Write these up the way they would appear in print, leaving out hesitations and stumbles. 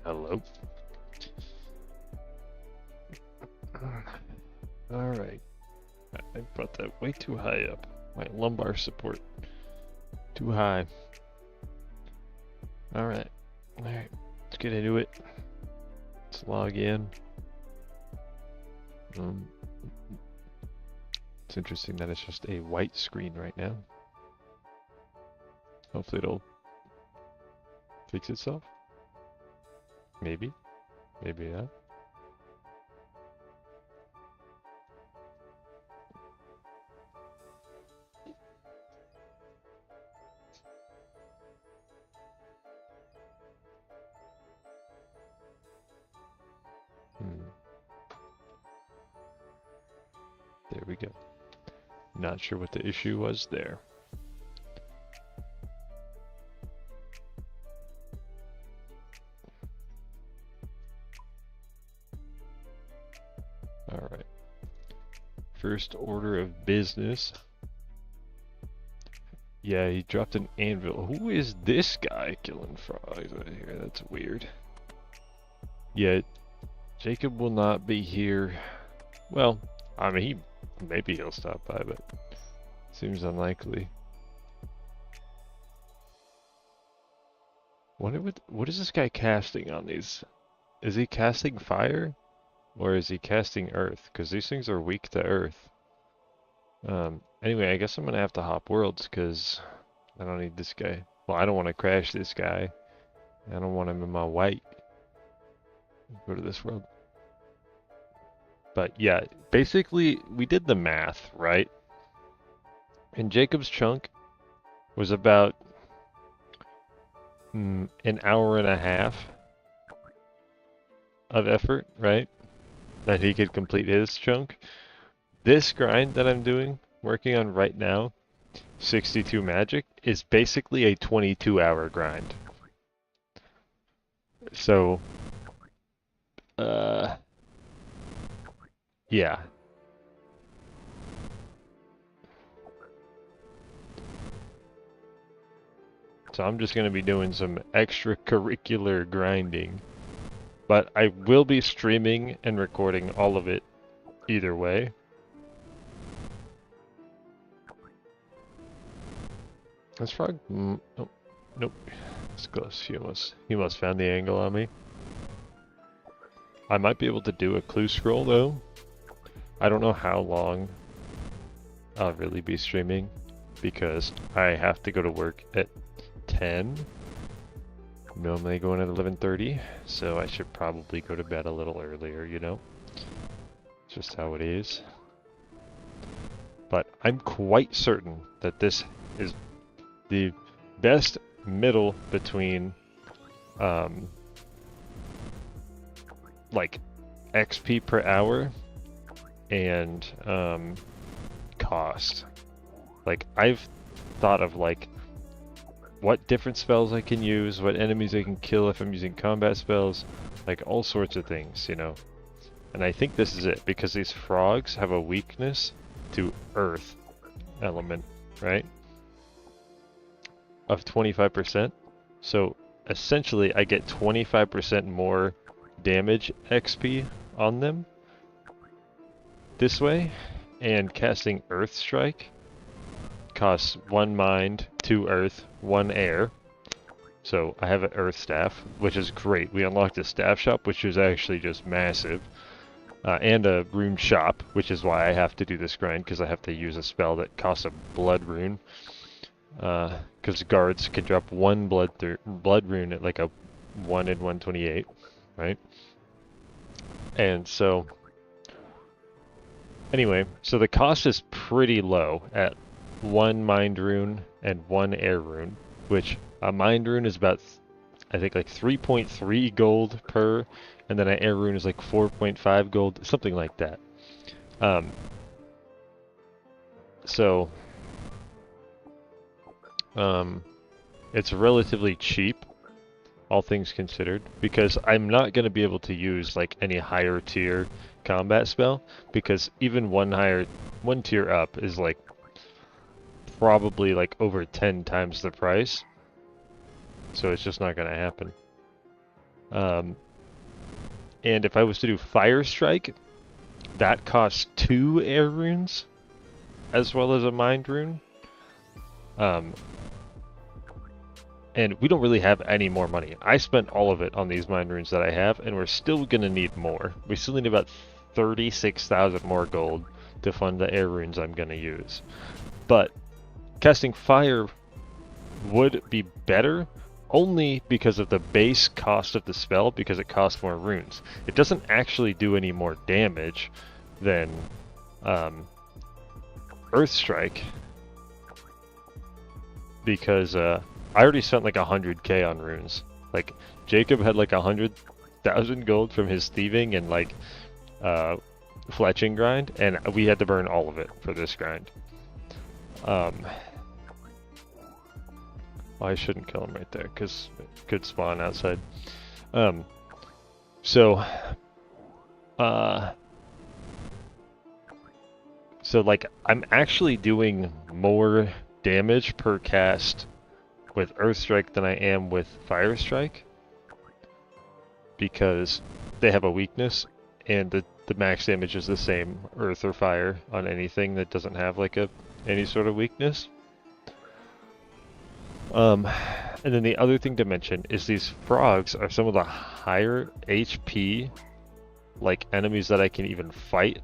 Hello. All right. I brought that way too high up. My lumbar support too high. All right. All right. Let's get into it. Let's log in. It's interesting that it's just a white screen right now. Hopefully it'll fix itself. Maybe. Maybe not. There we go. Not sure what the issue was there. All right. First order of business. Yeah, he dropped an anvil. Who is this guy killing frogs right here? That's weird. Yeah, Jacob will not be here. Well, I mean, maybe he'll stop by, but seems unlikely. What is this guy casting on these? Is he casting fire? Or is he casting earth? Because these things are weak to earth. Anyway, I guess I'm gonna have to hop worlds because I don't need this guy. Well, I don't want to crash this guy. I don't want him in my white. Go to this world. But yeah, basically we did the math, right? And Jacob's chunk was about an hour and a half of effort, right? That he could complete his chunk. This grind that I'm doing, working on right now, 62 magic, is basically a 22-hour grind. So, yeah. So I'm just going to be doing some extracurricular grinding. But I will be streaming and recording all of it either way. This frog? Nope. Nope. It's close. He must found the angle on me. I might be able to do a clue scroll though. I don't know how long I'll really be streaming because I have to go to work at 10. Normally going at 11:30, so I should probably go to bed a little earlier, you know? It's just how it is. But I'm quite certain that this is the best middle between like XP per hour and cost. Like I've thought of like what different spells I can use, what enemies I can kill if I'm using combat spells, like all sorts of things, you know. And I think this is it because these frogs have a weakness to earth element, right? Of 25%. So essentially I get 25% more damage XP on them this way, and casting Earth Strike costs 1 mind, 2 earth, 1 air. So I have an earth staff, which is great. We unlocked a staff shop, which is actually just massive. And a rune shop, which is why I have to do this grind, because I have to use a spell that costs a blood rune. Because guards can drop 1 blood rune at like a 1 in 128, right? And so, anyway, so the cost is pretty low at 1 mind rune and 1 air rune, which a mind rune is about, I think, like 3.3 gold per, and then an air rune is like 4.5 gold, something like that. It's relatively cheap, all things considered, because I'm not going to be able to use like any higher tier combat spell, because even one tier up is like probably like over 10 times the price. So it's just not going to happen. Um, and if I was to do Fire Strike, that costs 2 air runes, as well as a mind rune. And we don't really have any more money. I spent all of it on these mind runes that I have, and we're still gonna need more. We still need about 36,000 more gold to fund the air runes I'm gonna use. But casting fire would be better only because of the base cost of the spell, because it costs more runes. It doesn't actually do any more damage than Earth Strike, because I already spent like 100k on runes. Like, Jacob had like 100,000 gold from his thieving and like fletching grind, and we had to burn all of it for this grind. Well, I shouldn't kill him right there, because it could spawn outside. So like, I'm actually doing more damage per cast with Earth Strike than I am with Fire Strike, because they have a weakness, and the max damage is the same, Earth or Fire, on anything that doesn't have like any sort of weakness. And then the other thing to mention is these frogs are some of the higher HP like enemies that I can even fight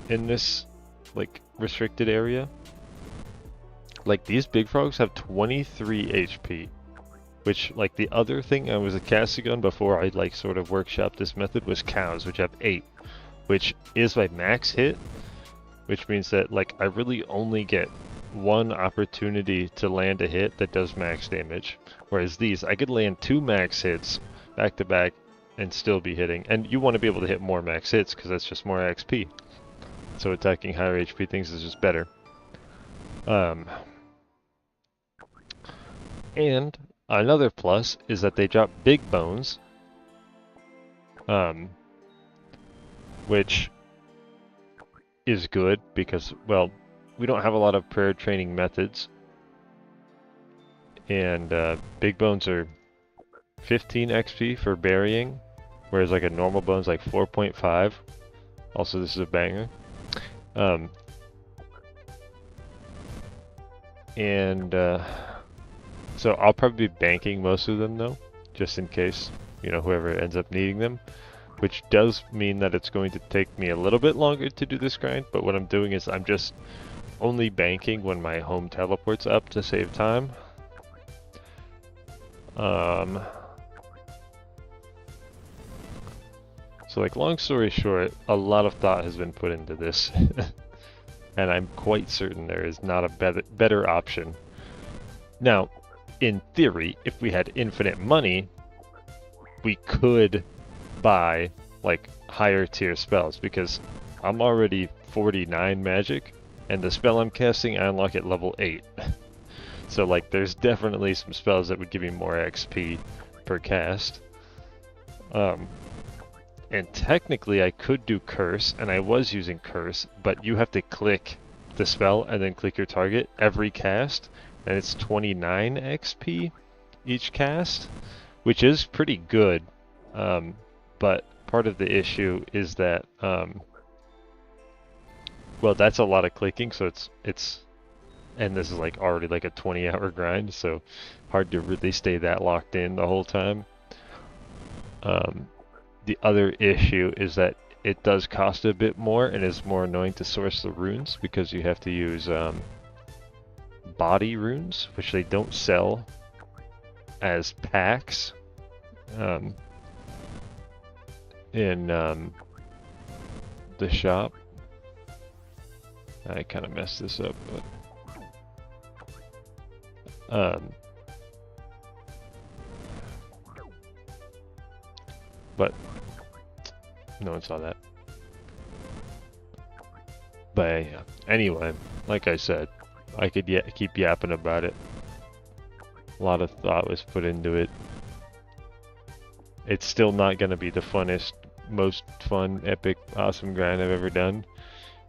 in this like restricted area. Like, these big frogs have 23 HP, which, like, the other thing I was casting on before I like sort of workshopped this method was cows, which have 8, which is my max hit, which means that like I really only get one opportunity to land a hit that does max damage, whereas these, I could land 2 max hits back to back and still be hitting. And you want to be able to hit more max hits because that's just more XP. So attacking higher HP things is just better. And another plus is that they drop big bones, which is good because, well, we don't have a lot of prayer training methods, and big bones are 15 XP for burying, whereas like a normal bone's like 4.5. Also, this is a banger. So I'll probably be banking most of them though, just in case, you know, whoever ends up needing them, which does mean that it's going to take me a little bit longer to do this grind, but what I'm doing is I'm just only banking when my home teleport's up to save time. So like, long story short, a lot of thought has been put into this, and I'm quite certain there is not a better option. Now, in theory, if we had infinite money, we could buy like higher tier spells, because I'm already 49 magic, and the spell I'm casting I unlock at level 8. So like, there's definitely some spells that would give me more XP per cast. And technically I could do Curse, and I was using Curse, but you have to click the spell and then click your target every cast, and it's 29 XP each cast, which is pretty good. But part of the issue is that, well, that's a lot of clicking, so it's and this is like already like a 20-hour grind, so hard to really stay that locked in the whole time. The other issue is that it does cost a bit more and is more annoying to source the runes, because you have to use body runes, which they don't sell as packs in the shop. I kind of messed this up, but no one saw that. But yeah, anyway, like I said, I could keep yapping about it. A lot of thought was put into it. It's still not going to be the funnest, most fun, epic, awesome grind I've ever done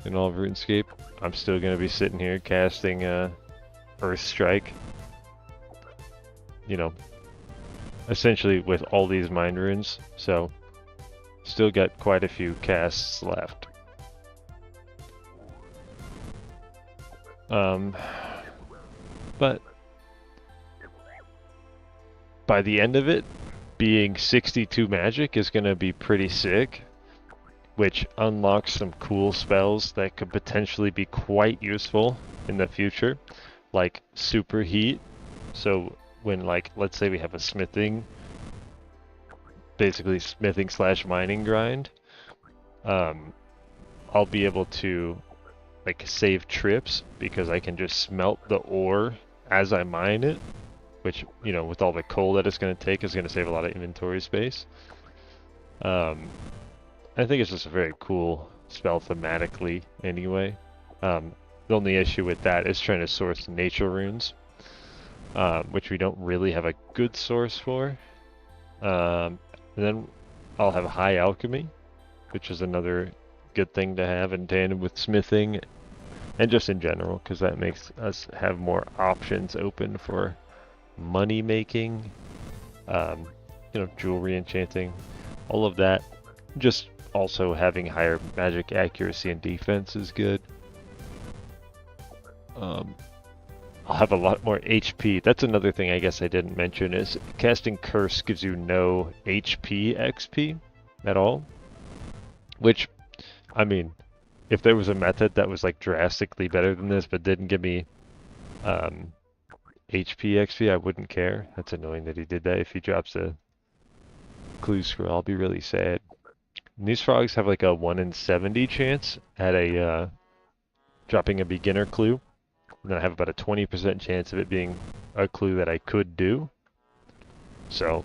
in all of RuneScape. I'm still going to be sitting here casting Earth Strike, you know, essentially with all these mind runes, so still got quite a few casts left. But by the end of it, being 62 magic is going to be pretty sick, which unlocks some cool spells that could potentially be quite useful in the future, like Superheat. So when, like, let's say we have a smithing, basically smithing / mining grind, I'll be able to like save trips because I can just smelt the ore as I mine it, which, you know, with all the coal that it's going to take is going to save a lot of inventory space. I think it's just a very cool spell thematically anyway. The only issue with that is trying to source nature runes, which we don't really have a good source for. And then I'll have high alchemy, which is another good thing to have in tandem with smithing and just in general, because that makes us have more options open for money making, you know, jewelry enchanting, all of that. Just also having higher magic accuracy and defense is good. I'll have a lot more HP. That's another thing I guess I didn't mention, is casting Curse gives you no HP XP at all, which, I mean, if there was a method that was like drastically better than this but didn't give me HP XP, I wouldn't care. That's annoying that he did that. If he drops a clue scroll, I'll be really sad. And these frogs have like a 1 in 70 chance at a dropping a beginner clue. And then I have about a 20% chance of it being a clue that I could do. So,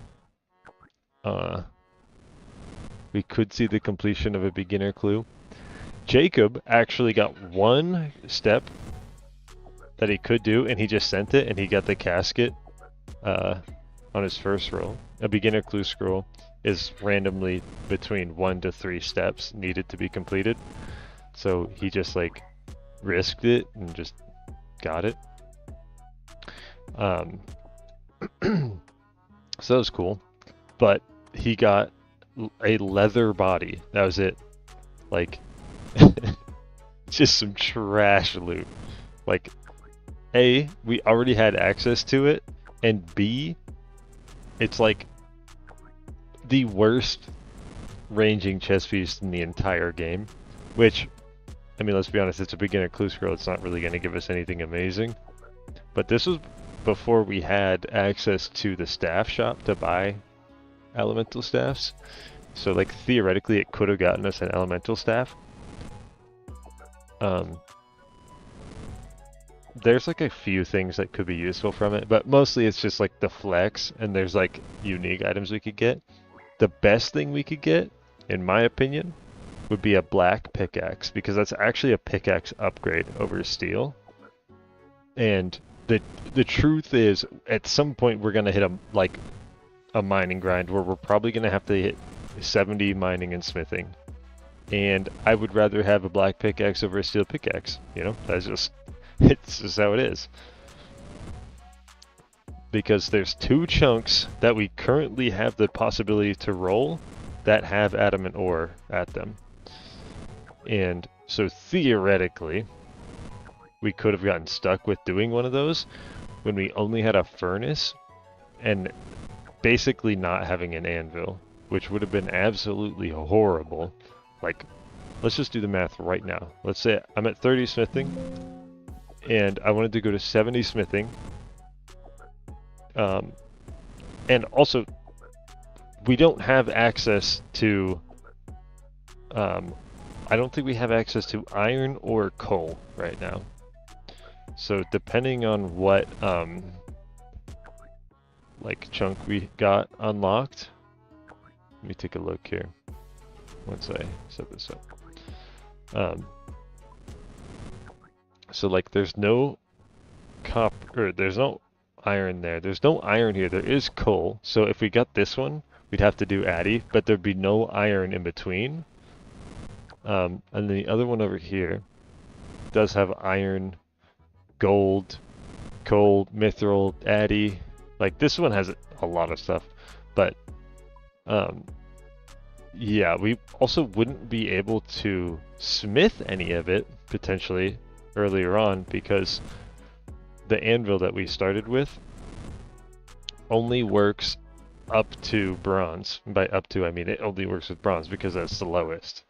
we could see the completion of a beginner clue. Jacob actually got one step that he could do, and he just sent it, and he got the casket on his first roll. A beginner clue scroll is randomly between 1 to 3 steps needed to be completed. So he just like risked it and just got it. So that was cool. But he got a leather body. That was it. Like, just some trash loot. Like, A, we already had access to it, and B, it's like the worst ranging chest piece in the entire game. Which, I mean, let's be honest, it's a beginner clue scroll. It's not really going to give us anything amazing. But this was before we had access to the staff shop to buy elemental staffs. So, like, theoretically, it could have gotten us an elemental staff. There's like a few things that could be useful from it, but mostly it's just like the flex, and there's like unique items we could get. The best thing we could get, in my opinion, would be a black pickaxe, because that's actually a pickaxe upgrade over steel. And the truth is, at some point we're gonna hit a mining grind where we're probably gonna have to hit 70 mining and smithing. And I would rather have a black pickaxe over a steel pickaxe. You know, that's just, it's just how it is. Because there's 2 chunks that we currently have the possibility to roll that have adamant ore at them. And so theoretically, we could have gotten stuck with doing one of those when we only had a furnace and basically not having an anvil, which would have been absolutely horrible. Like, let's just do the math right now. Let's say I'm at 30 smithing, and I wanted to go to 70 smithing. And also, we don't have access to, I don't think we have access to iron or coal right now. So depending on what, like, chunk we got unlocked, let me take a look here once I set this up. So like, there's no copper, or there's no iron there. There's no iron here. There is coal. So if we got this one, we'd have to do Addy, but there'd be no iron in between. And the other one over here does have iron, gold, coal, mithril, Addy. Like, this one has a lot of stuff. But yeah, we also wouldn't be able to smith any of it potentially earlier on because the anvil that we started with only works up to bronze. By up to, I mean it only works with bronze because that's the lowest.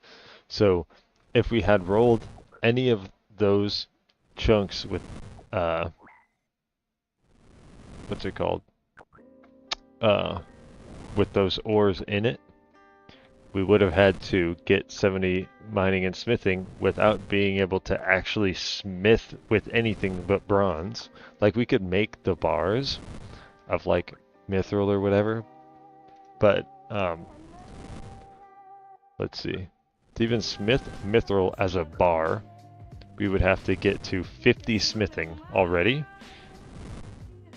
So if we had rolled any of those chunks with, what's it called? With those ores in it, we would have had to get 70 mining and smithing without being able to actually smith with anything but bronze. Like we could make the bars of like mithril or whatever, but let's see. To even smith mithril as a bar, we would have to get to 50 smithing already.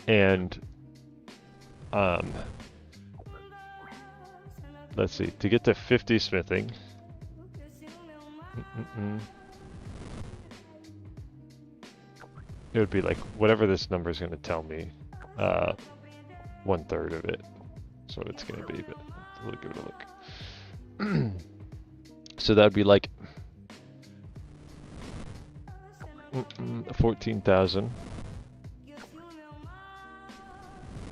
And let's see, to get to 50 smithing, it would be like whatever this number is going to tell me, 1/3 of it. That's what it's going to be, but we'll give it a look. So that would be like 14,000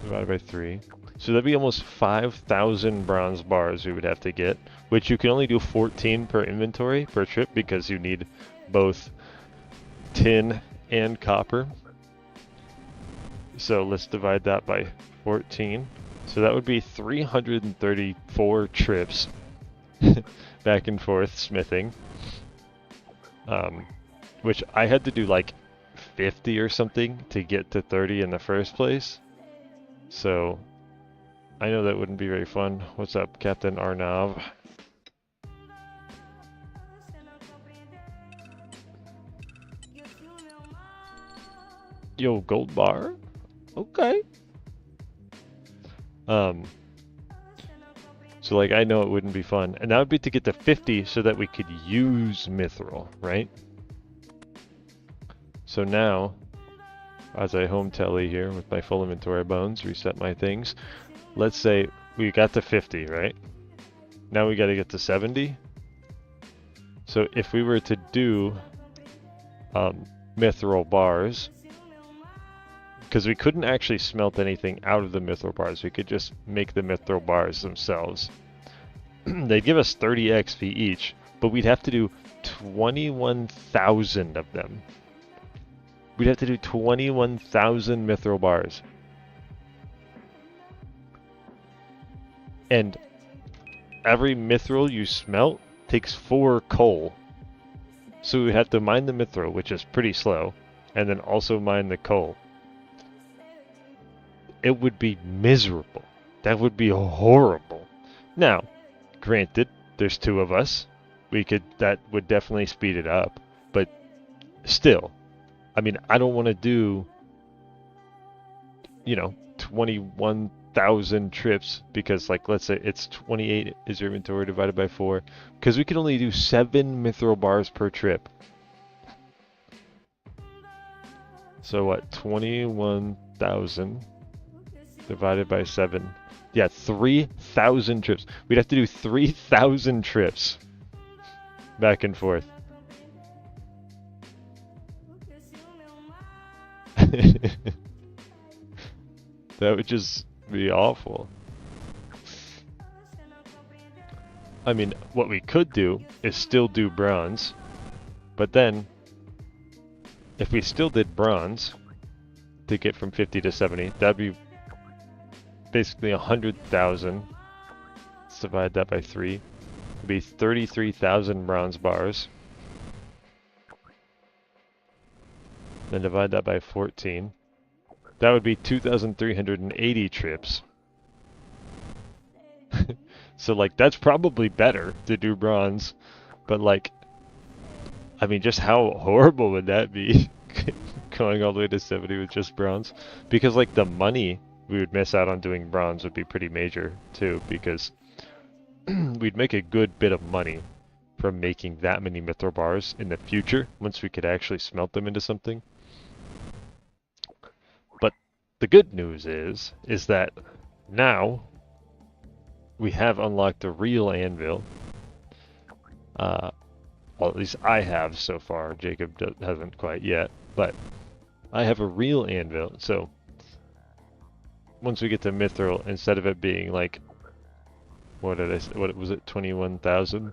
divided by 3. So that'd be almost 5,000 bronze bars we would have to get, which you can only do 14 per inventory per trip because you need both tin and copper. So let's divide that by 14. So that would be 334 trips back and forth smithing. Which I had to do like 50 or something to get to 30 in the first place. So I know that wouldn't be very fun. What's up, Captain Arnav? Yo, gold bar? Okay. So like I know it wouldn't be fun. And that would be to get to 50 so that we could use mithril, right? So now, as I home tally here with my full inventory bones, reset my things. Let's say we got to 50, right? Now we got to get to 70. So if we were to do mithril bars, because we couldn't actually smelt anything out of the mithril bars, we could just make the mithril bars themselves. They'd give us 30 XP each, but we'd have to do 21,000 of them. We'd have to do 21,000 mithril bars. And every mithril you smelt takes 4 coal. So we have to mine the mithril, which is pretty slow, and then also mine the coal. It would be miserable. That would be horrible. Now, granted, there's 2 of us. That would definitely speed it up. But still, I mean, I don't want to do, 21,000 trips because, like, let's say it's 28 is your inventory divided by 4, because we can only do 7 mithril bars per trip. So what, 21,000 divided by 7? Yeah, 3,000 trips. We'd have to do 3,000 trips back and forth. That would just be awful. I mean, what we could do is still do bronze, but then if we still did bronze to get from 50 to 70, that'd be basically 100,000. Let's divide that by 3. It'd be 33,000 bronze bars. Then divide that by 14. That would be 2,380 trips. So, like, that's probably better to do bronze. But, like, I mean, just how horrible would that be? Going all the way to 70 with just bronze? Because, like, the money we would miss out on doing bronze would be pretty major, too. Because we'd make a good bit of money from making that many mithril bars in the future, once we could actually smelt them into something. But the good news is that now we have unlocked the real anvil. Well, at least I have so far. Jacob hasn't quite yet, but I have a real anvil. So once we get to Mithril, instead of it being like, what was it, 21,000?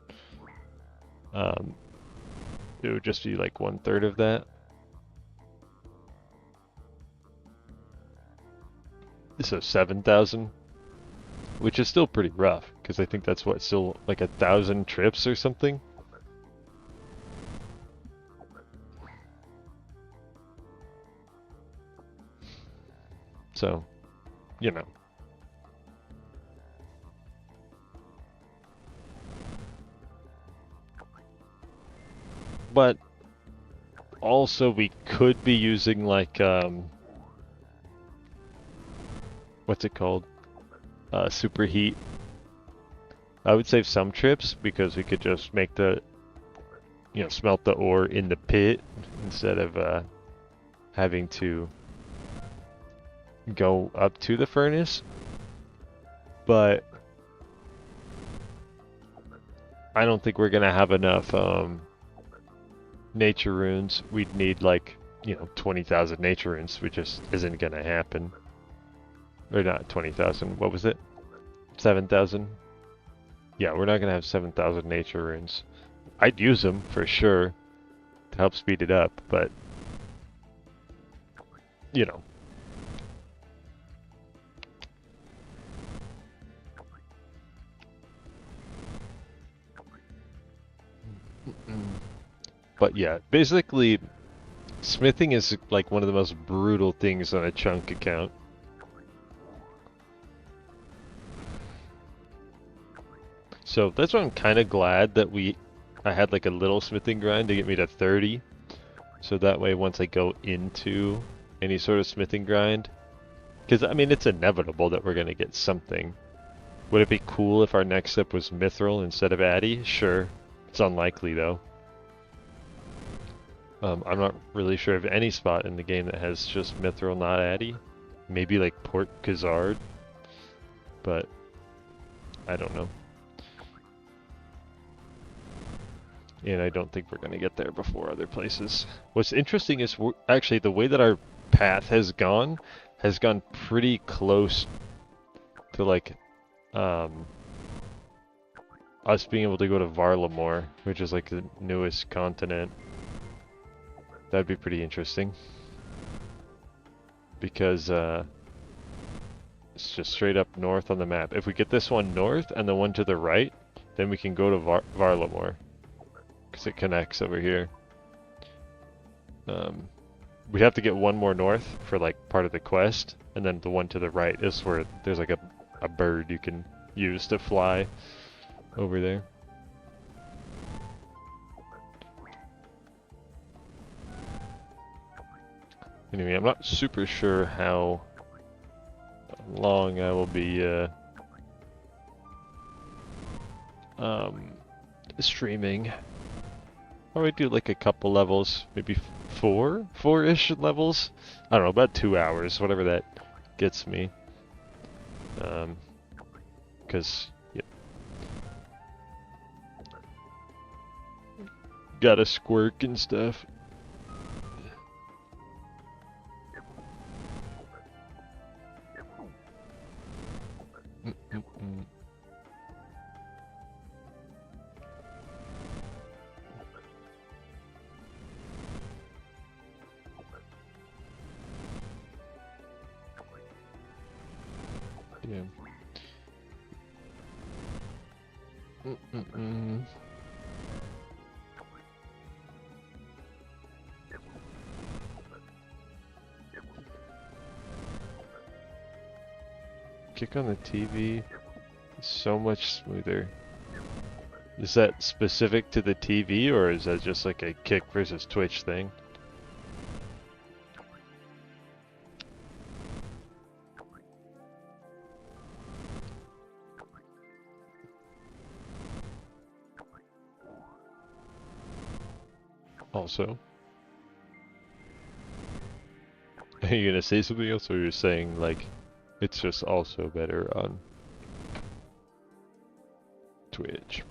It would just be like 1/3 of that. So 7,000, which is still pretty rough, because I think that's what, still like 1,000 trips or something. So, you know. But also we could be using like, what's it called? Superheat. I would save some trips because we could just make the, smelt the ore in the pit instead of having to go up to the furnace. But I don't think we're gonna have enough nature runes. We'd need like, 20,000 nature runes, which just isn't gonna happen. Or not 20,000, what was it? 7,000? Yeah, we're not gonna have 7,000 nature runes. I'd use them for sure to help speed it up, but you know. But yeah, basically smithing is like one of the most brutal things on a chunk account. So that's why I'm kind of glad that I had like a little smithing grind to get me to 30. So that way once I go into any sort of smithing grind, because I mean it's inevitable that we're going to get something. Would it be cool if our next step was mithril instead of addy? Sure. It's unlikely though. I'm not really sure of any spot in the game that has just mithril, not addy. Maybe like Port Khazard, but I don't know. And I don't think we're going to get there before other places. What's interesting is actually the way that our path has gone pretty close to like us being able to go to Varlamore, which is like the newest continent. That'd be pretty interesting. Because it's just straight up north on the map. If we get this one north and the one to the right, then we can go to Varlamore. Because it connects over here. We'd have to get one more north for like part of the quest, and then the one to the right is where there's like a bird you can use to fly over there. Anyway, I'm not super sure how long I will be streaming. Probably do like a couple levels, maybe four-ish levels. I don't know, about 2 hours, whatever that gets me. Because gotta squirk and stuff. Yeah. Kick on the TV is so much smoother. Is that specific to the TV, or is that just like a kick versus Twitch thing? Also, are you gonna say something else, or you're saying like it's just also better on? Twitch.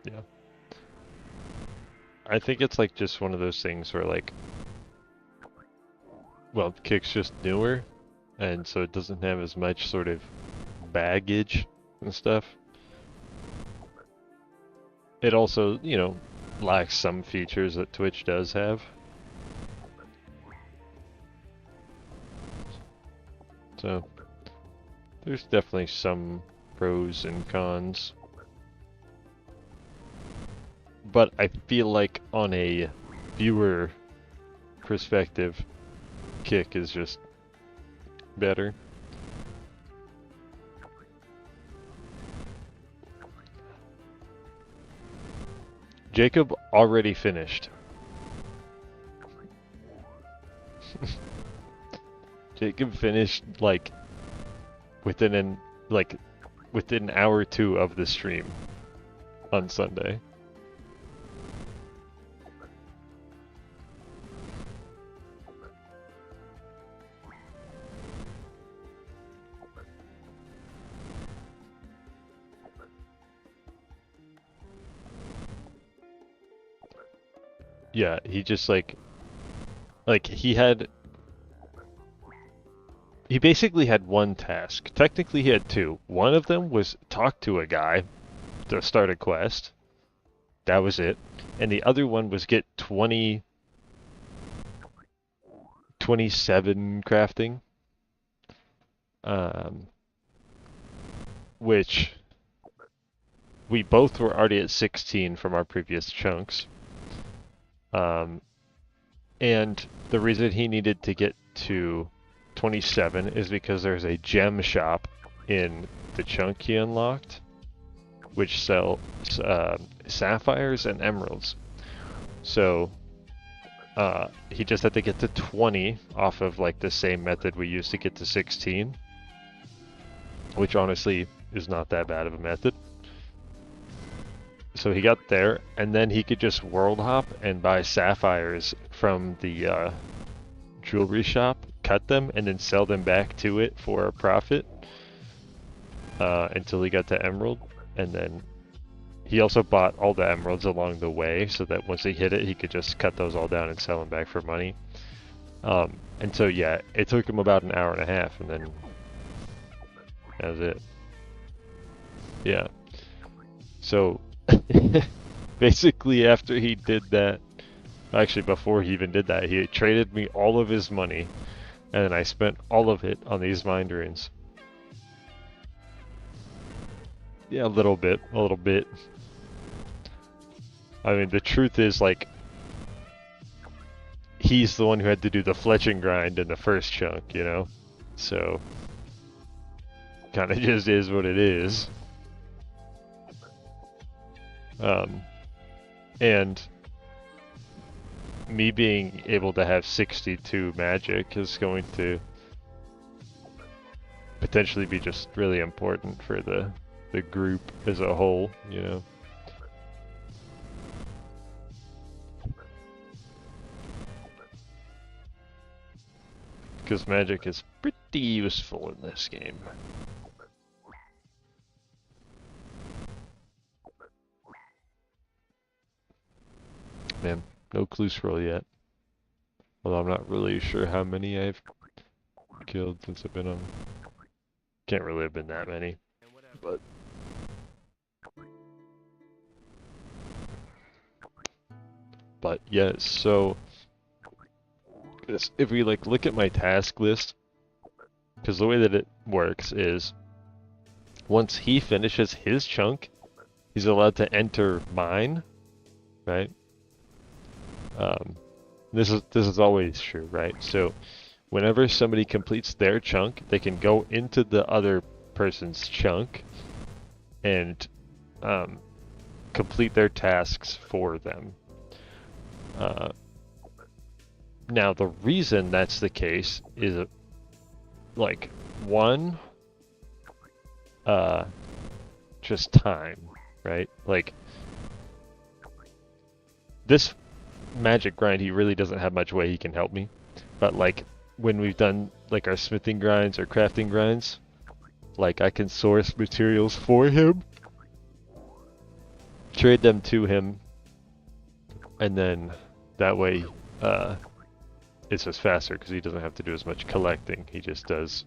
Yeah. I think it's like just one of those things where like, well, Kick's just newer, and so it doesn't have as much sort of baggage and stuff. It also, you know, lacks some features that Twitch does have. So, there's definitely some pros and cons. But I feel like on a viewer perspective, Kick is just better. Jacob already finished. Jacob finished like within an hour or two of the stream on Sunday. Yeah, he just like he basically had one task. Technically he had two. One of them was talk to a guy to start a quest. That was it. And the other one was get 27 crafting. Which we both were already at 16 from our previous chunks. And the reason he needed to get to 27 is because there's a gem shop in the chunk he unlocked, which sells sapphires and emeralds. So he just had to get to 20 off of like the same method we used to get to 16, which honestly is not that bad of a method. So he got there, and then he could just world hop and buy sapphires from the jewelry shop, cut them, and then sell them back to it for a profit until he got to emerald. And then he also bought all the emeralds along the way so that once he hit it, he could just cut those all down and sell them back for money. And so yeah, it took him about an hour and a half, and then that was it. Yeah. So basically after he did that, actually before he even did that, he traded me all of his money, and then I spent all of it on these mind runes. Yeah, a little bit. I mean, the truth is, like, he's the one who had to do the fletching grind in the first chunk, you know? So, kind of just is what it is. And me being able to have 62 magic is going to potentially be just really important for the group as a whole, you know? Because magic is pretty useful in this game. Man, no clue scroll yet. Although I'm not really sure how many I've killed since I've been on. Can't really have been that many. But yes, so if we like look at my task list, because the way that it works is once he finishes his chunk, he's allowed to enter mine, right? This is always true, right? So whenever somebody completes their chunk, they can go into the other person's chunk and complete their tasks for them. Now the reason that's the case is like one, just time, right? Like this magic grind, he really doesn't have much way he can help me, but like when we've done like our smithing grinds or crafting grinds, Like, I can source materials for him, trade them to him, and then that way it's just faster because he doesn't have to do as much collecting. He just does,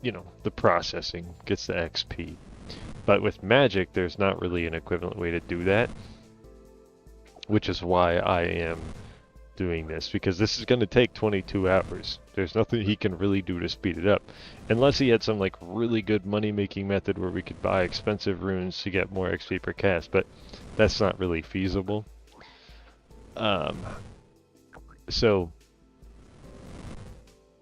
you know, the processing, gets the XP. But with magic, there's not really an equivalent way to do that, which is why I am doing this, because this is going to take 22 hours. There's nothing he can really do to speed it up, unless he had some like really good money making method where we could buy expensive runes to get more XP per cast, but that's not really feasible. So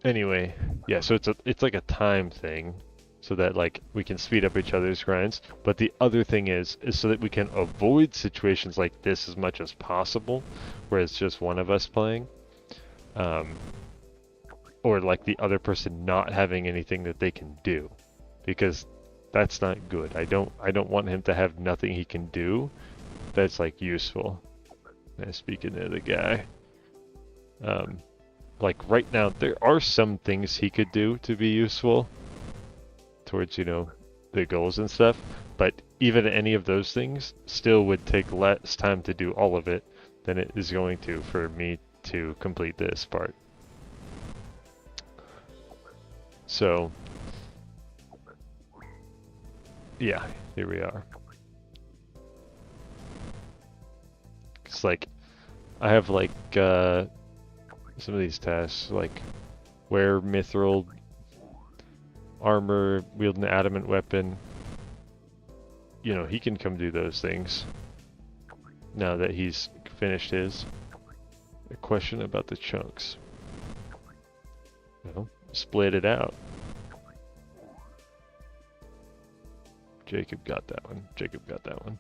anyway, yeah, so it's like a time thing, so that like we can speed up each other's grinds. But the other thing is so that we can avoid situations like this as much as possible, where it's just one of us playing, or like the other person not having anything that they can do, because that's not good. I don't want him to have nothing he can do that's like useful. And speaking of the guy, like right now there are some things he could do to be useful towards, you know, the goals and stuff, but even any of those things still would take less time to do all of it than it is going to for me to complete this part. So yeah, here we are. It's like I have like some of these tasks, like wear mithril armor, wield an adamant weapon. You know, he can come do those things now that he's finished his. A question about the chunks. Well, split it out. Jacob got that one. Jacob got that one.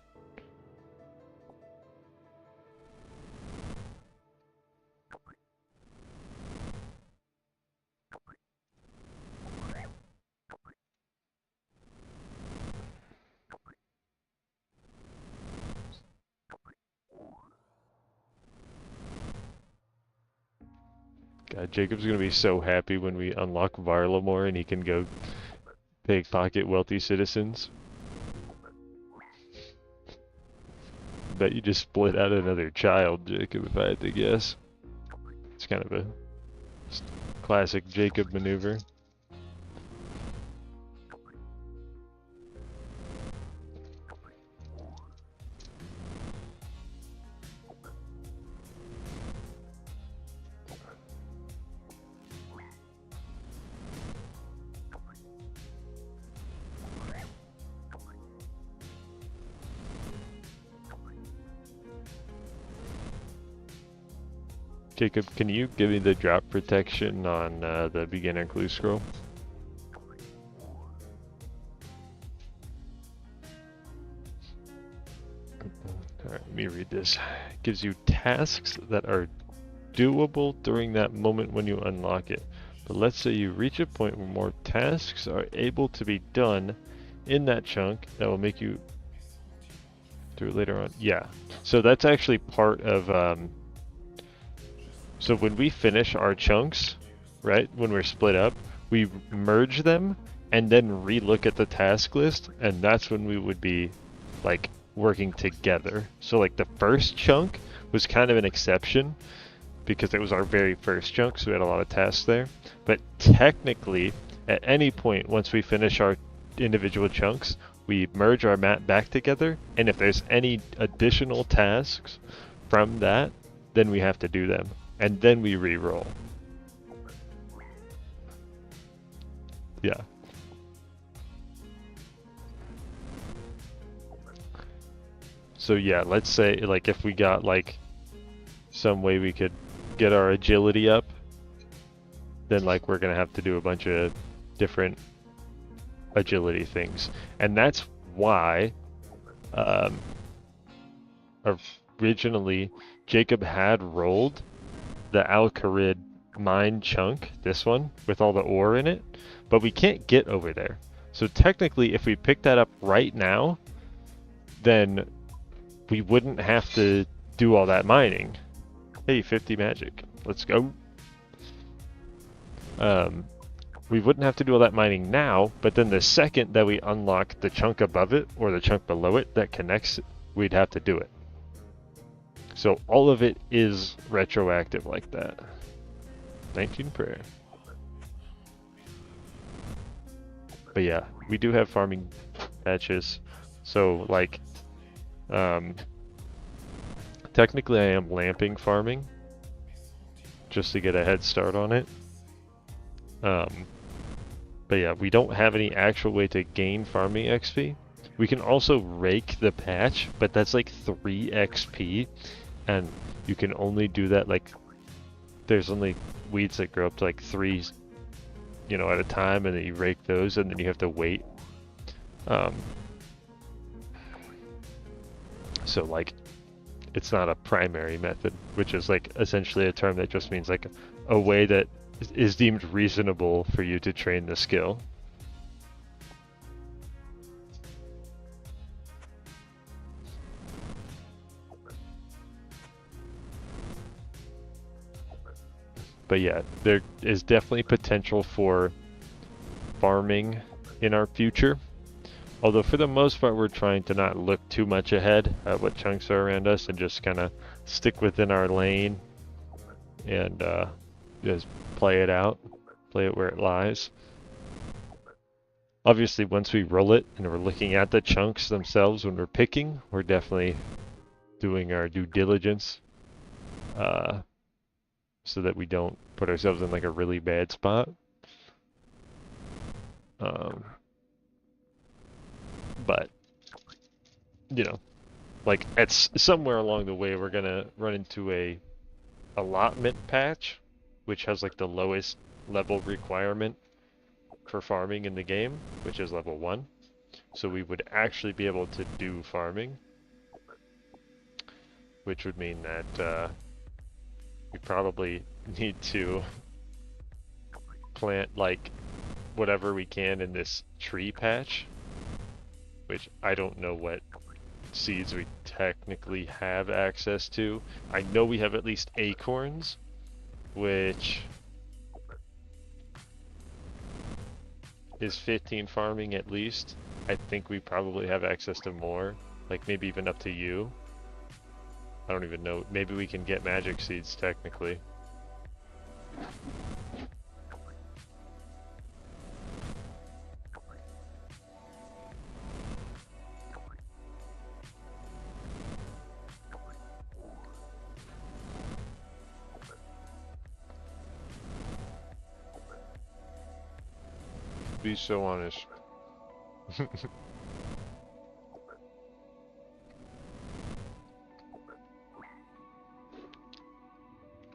God, Jacob's gonna be so happy when we unlock Varlamore and he can go pickpocket wealthy citizens. Bet you just split out another child, Jacob, if I had to guess. It's kind of a classic Jacob maneuver. Jacob, can you give me the drop protection on the beginner clue scroll? Alright, let me read this. It gives you tasks that are doable during that moment when you unlock it. But let's say you reach a point where more tasks are able to be done in that chunk that will make you do it later on. Yeah, so that's actually part of so when we finish our chunks, right, when we're split up, we merge them and then re-look at the task list, and that's when we would be like working together. So like the first chunk was kind of an exception because it was our very first chunk, so we had a lot of tasks there. But technically, at any point once we finish our individual chunks, we merge our map back together, and if there's any additional tasks from that, then we have to do them. And then we re-roll. Yeah. So yeah, let's say like if we got like some way we could get our agility up, then like we're gonna have to do a bunch of different agility things. And that's why originally Jacob had rolled the Al-Kharid mine chunk, this one, with all the ore in it, but we can't get over there. So technically, if we pick that up right now, then we wouldn't have to do all that mining. Hey, 50 magic. Let's go. we wouldn't have to do all that mining now, but then the second that we unlock the chunk above it or the chunk below it that connects, we'd have to do it. So all of it is retroactive like that. 19 prayer. But yeah, we do have farming patches. So like, technically I am lamping farming just to get a head start on it. But yeah, we don't have any actual way to gain farming XP. We can also rake the patch, but that's like 3 XP, and you can only do that like, there's only weeds that grow up to like 3, you know, at a time, and then you rake those, and then you have to wait. So like, it's not a primary method, which is like essentially a term that just means like a way that is deemed reasonable for you to train the skill. But yeah, there is definitely potential for farming in our future. Although for the most part, we're trying to not look too much ahead at what chunks are around us and just kind of stick within our lane and just play it out, play it where it lies. Obviously, once we roll it and we're looking at the chunks themselves when we're picking, we're definitely doing our due diligence so that we don't put ourselves in like a really bad spot. But, you know, like at somewhere along the way, we're gonna run into a allotment patch, which has like the lowest level requirement for farming in the game, which is level 1. So we would actually be able to do farming, which would mean that we probably need to plant like whatever we can in this tree patch, which I don't know what seeds we technically have access to. I know we have at least acorns, which is 15 farming at least. I think we probably have access to more, like maybe even up to you. I don't even know. Maybe we can get magic seeds technically. Be so honest.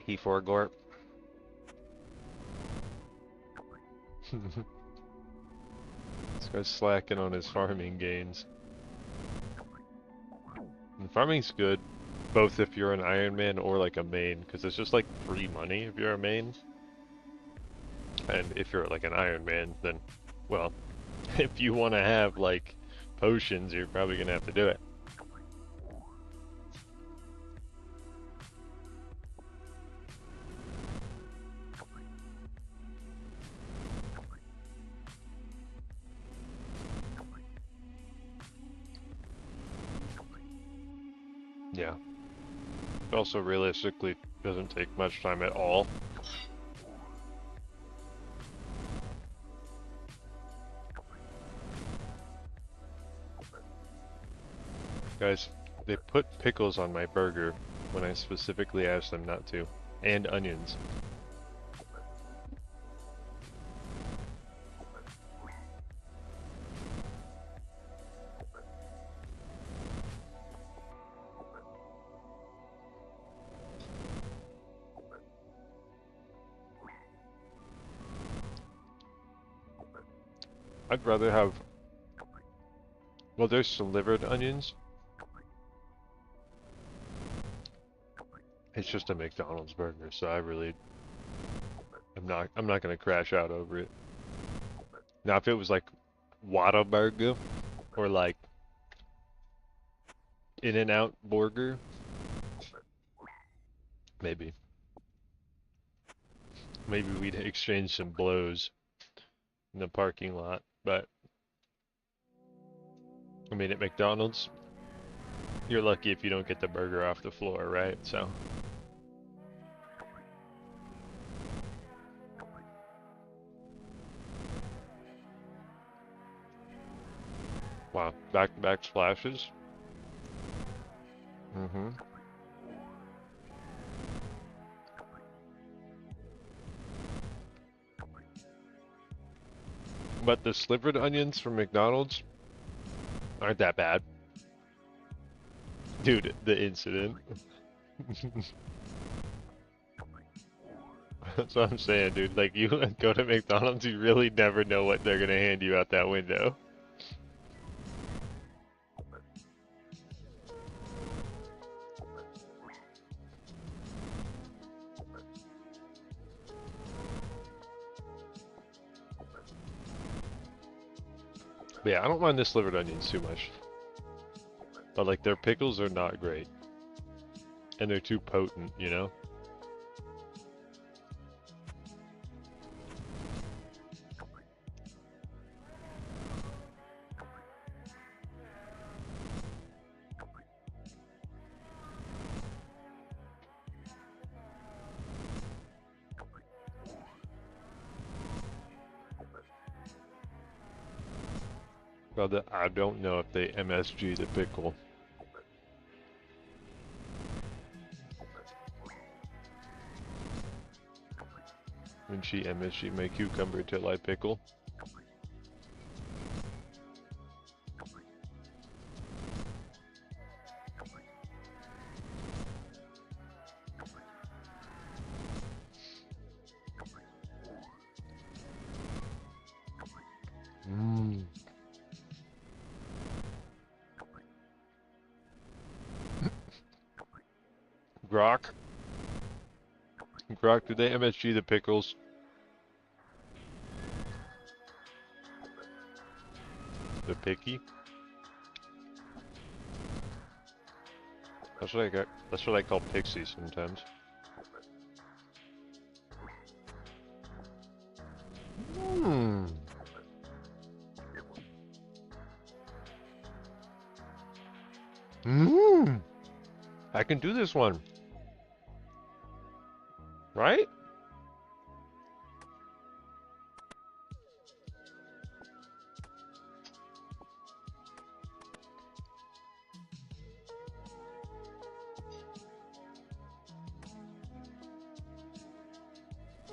P4 Gorp. This guy's slacking on his farming gains. And farming's good, both if you're an Iron Man or like a main, because it's just like free money if you're a main. And if you're like an Iron Man, then, well, if you want to have like potions, you're probably going to have to do it. Yeah. It also realistically doesn't take much time at all. Guys, they put pickles on my burger when I specifically asked them not to, and onions. I'd rather have, well, there's slivered onions. It's just a McDonald's burger, so I really, I'm not gonna crash out over it. Now, if it was like Whataburger or like In-N-Out Burger, maybe we'd exchange some blows. in the parking lot, but I mean, at McDonald's, you're lucky if you don't get the burger off the floor, right? So, wow, back-to-back splashes. Mm-hmm. But the slivered onions from McDonald's aren't that bad. Dude, the incident. That's what I'm saying, dude. Like, you go to McDonald's, you really never know what they're gonna hand you out that window. But yeah, I don't mind the slivered onions too much. But, like, their pickles are not great. And they're too potent, you know? Well, I don't know if they MSG the pickle. When she MSG my cucumber till I pickle. Mmm. Grok. Grok, do they MSG the pickles? The picky? That's what I got. That's what I call pixies sometimes. Mmm. Mmm. I can do this one. Right?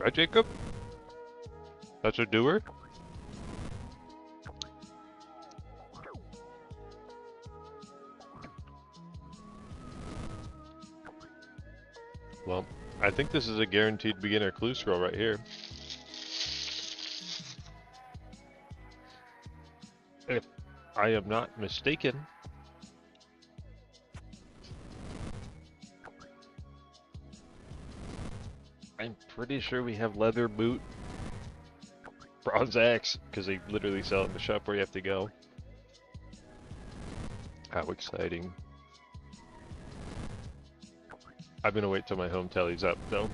Right, Jacob? That's a doer? Well, I think this is a guaranteed beginner clue scroll right here. If I am not mistaken. I'm pretty sure we have leather boot, bronze axe, because they literally sell it in the shop where you have to go. How exciting. I'm gonna wait till my home tally's up, though.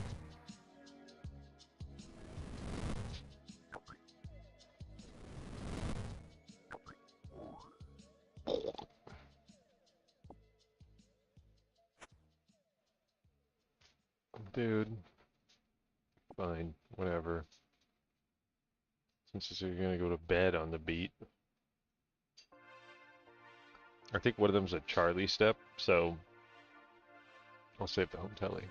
Dude. Fine, whatever. Since you're gonna go to bed on the beat. I think one of them's a Charlie step, so I'll save the home tally.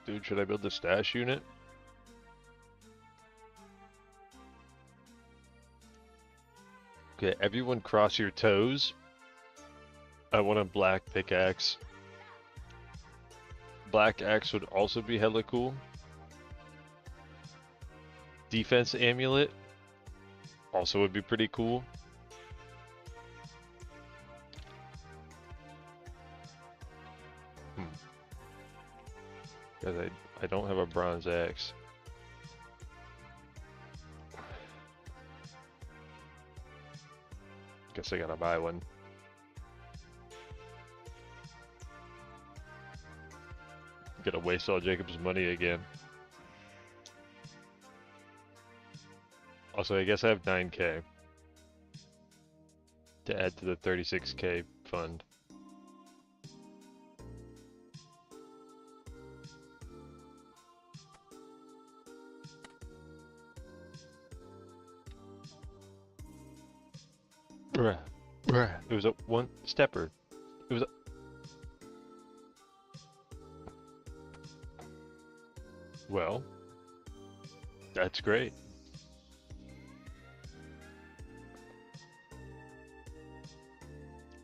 Dude, should I build the stash unit? Okay, everyone cross your toes. I want a black pickaxe. Black axe would also be hella cool. Defense amulet also would be pretty cool. Because I don't have a bronze axe. Guess I gotta buy one. Gonna waste all Jacob's money again. Also, I guess I have 9K to add to the 36K fund. Bruh. Bruh. It was a one stepper. It was a... Well, that's great.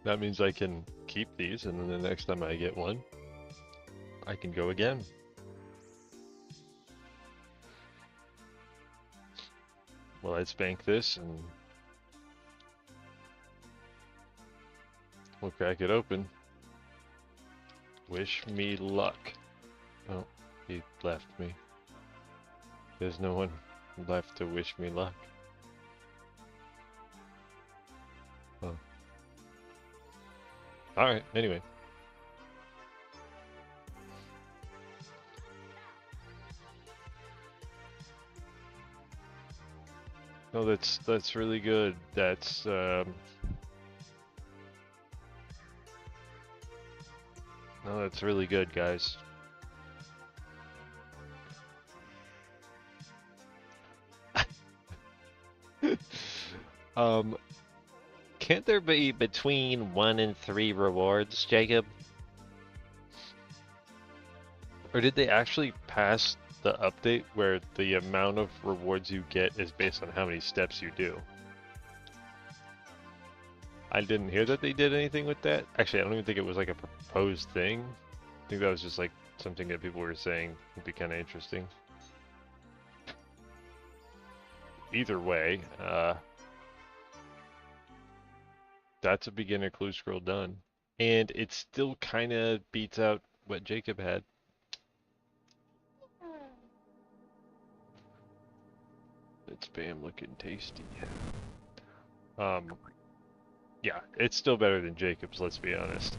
That means I can keep these, and then the next time I get one, I can go again. Well, let's bank this, and we'll crack it open. Wish me luck. Oh, he left me. There's no one left to wish me luck. Oh. Alright, anyway. No, that's really good. That's no, that's really good, guys. Can't there be between 1 and 3 rewards, Jacob? Or did they actually pass the update where the amount of rewards you get is based on how many steps you do? I didn't hear that they did anything with that. Actually, I don't even think it was like a proposed thing. I think that was just like something that people were saying would be kind of interesting. Either way, that's a beginner clue scroll done. And it still kind of beats out what Jacob had. It's Bam looking tasty. Yeah, it's still better than Jacob's, let's be honest.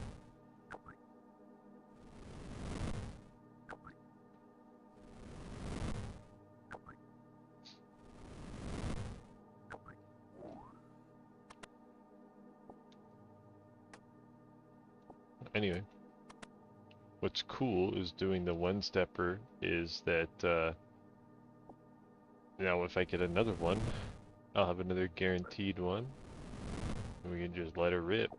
Anyway, what's cool is doing the one-stepper is that now if I get another one, I'll have another guaranteed one, and we can just let her rip.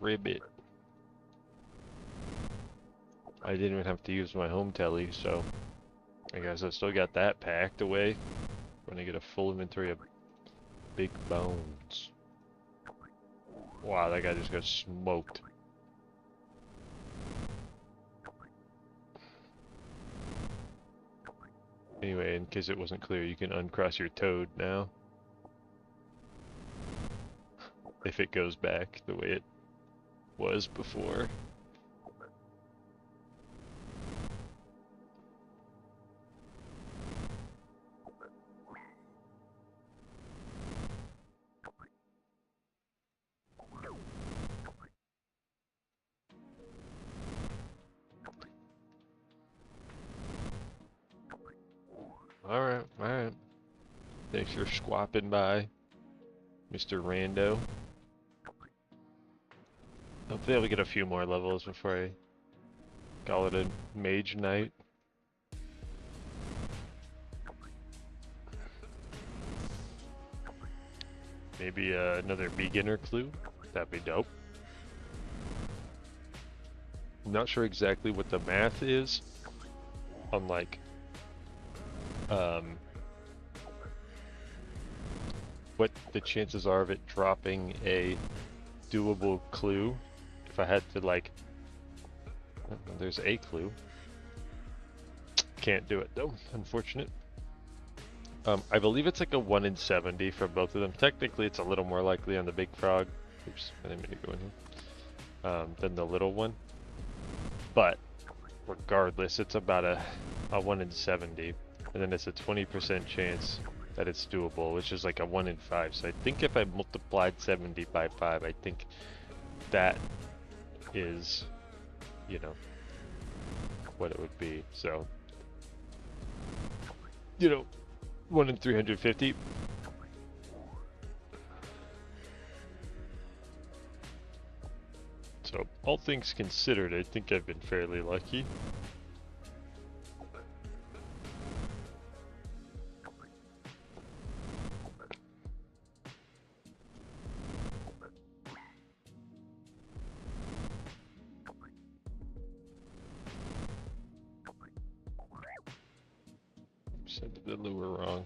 Rib it. I didn't even have to use my home telly, so I guess I still got that packed away when I get a full inventory of big bones. Wow, that guy just got smoked. Anyway, in case it wasn't clear, you can uncross your toad now. If it goes back the way it was before. Alright, alright. Thanks for squapping by, Mr. Rando. Hopefully I'll get a few more levels before I call it a mage night. Maybe another beginner clue. That'd be dope. I'm not sure exactly what the math is on like what the chances are of it dropping a doable clue. If I had to like, there's a clue. Can't do it though, unfortunate. I believe it's like a 1 in 70 for both of them. Technically it's a little more likely on the big frog. Oops, I didn't mean to go in here. Than the little one. But regardless, it's about a 1 in 70. And then it's a 20% chance that it's doable, which is like a 1 in 5. So I think if I multiplied 70 by 5, I think that is you know, what it would be. So, you know, 1 in 350. So, all things considered, I think I've been fairly lucky. Set the lure wrong.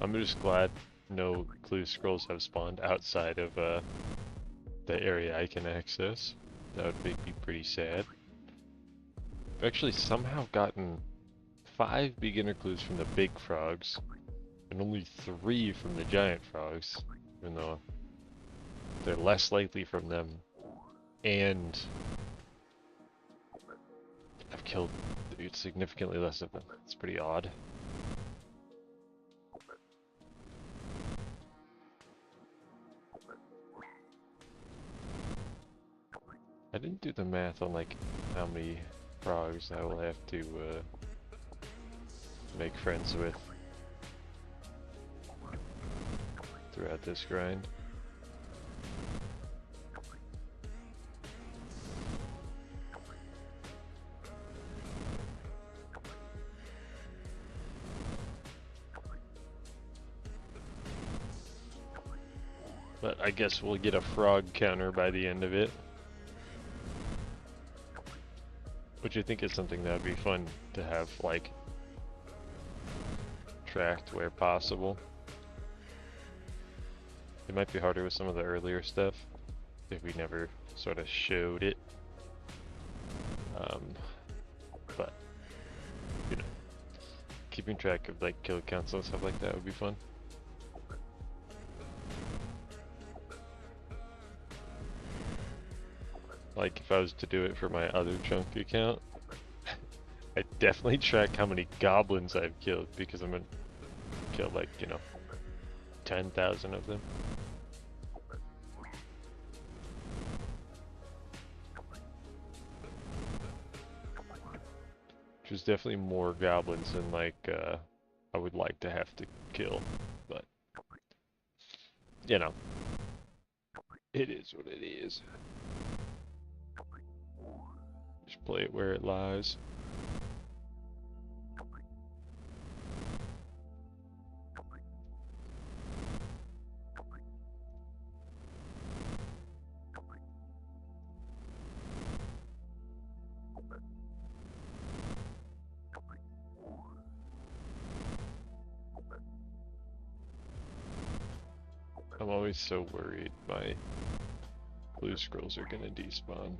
I'm just glad no clue scrolls have spawned outside of the area I can access. That would make me pretty sad. I've actually somehow gotten 5 beginner clues from the big frogs, and only 3 from the giant frogs, even though they're less likely from them, and I've killed significantly less of them. It's pretty odd. I didn't do the math on like how many frogs I will have to make friends with throughout this grind. But I guess we'll get a frog counter by the end of it. Which I think is something that would be fun to have, like, tracked where possible. It might be harder with some of the earlier stuff, if we never sort of showed it. But, you know, keeping track of, like, kill counts and stuff like that would be fun. Like, if I was to do it for my other chunk account, I'd definitely track how many goblins I've killed, because I'm gonna kill, like, you know, 10,000 of them. Which is definitely more goblins than, like, I would like to have to kill, but, you know, it is what it is. Just play it where it lies. I'm always so worried my blue scrolls are gonna despawn.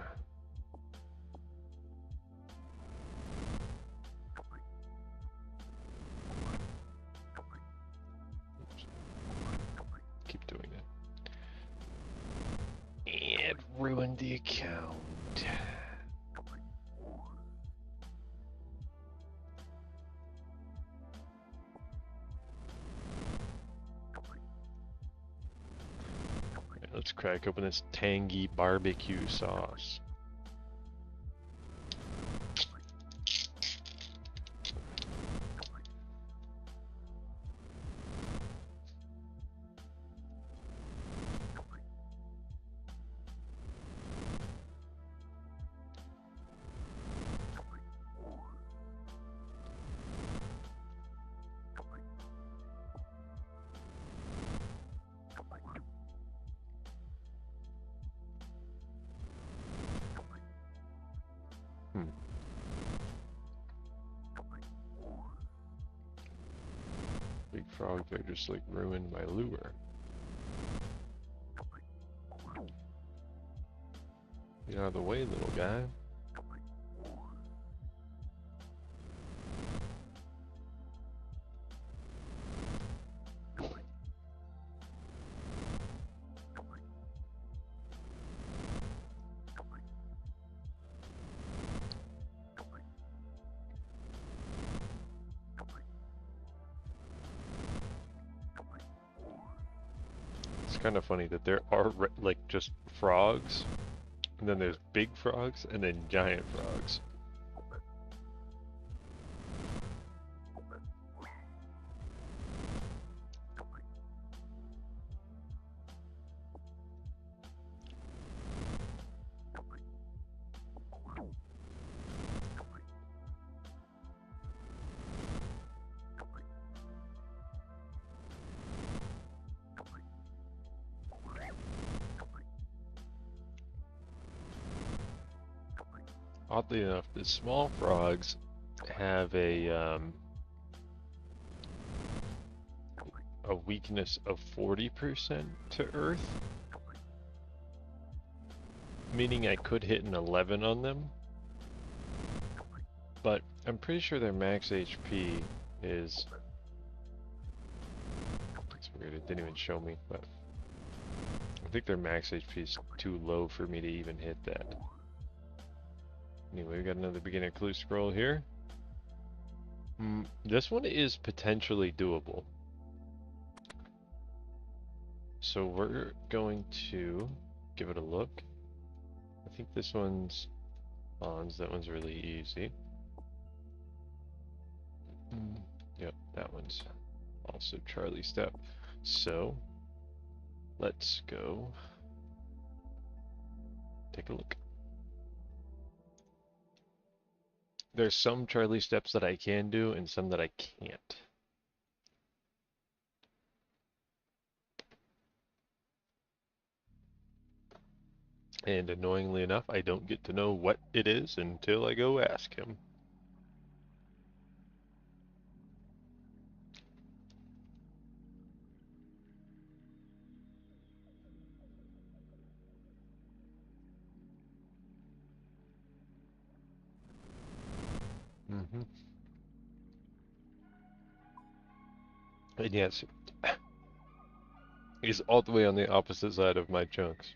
Oops. Keep doing it. And ruined the account. Let's crack open this tangy barbecue sauce. Big frog there just like ruined my lure. Get out of the way, little guy. kind of funny that there are like just frogs, and then there's big frogs, and then giant frogs. Oddly enough, the small frogs have a weakness of 40% to Earth, meaning I could hit an 11 on them, but I'm pretty sure their max HP is... It's weird, it didn't even show me, but I think their max HP is too low for me to even hit that. Anyway, we got another beginner clue scroll here. This one is potentially doable. So we're going to give it a look. I think this one's spawns. That one's really easy. Yep, that one's also Charlie step. So let's go take a look. There's some Charlie steps that I can do and some that I can't. And annoyingly enough, I don't get to know what it is until I go ask him. And yes, he's all the way on the opposite side of my chunks.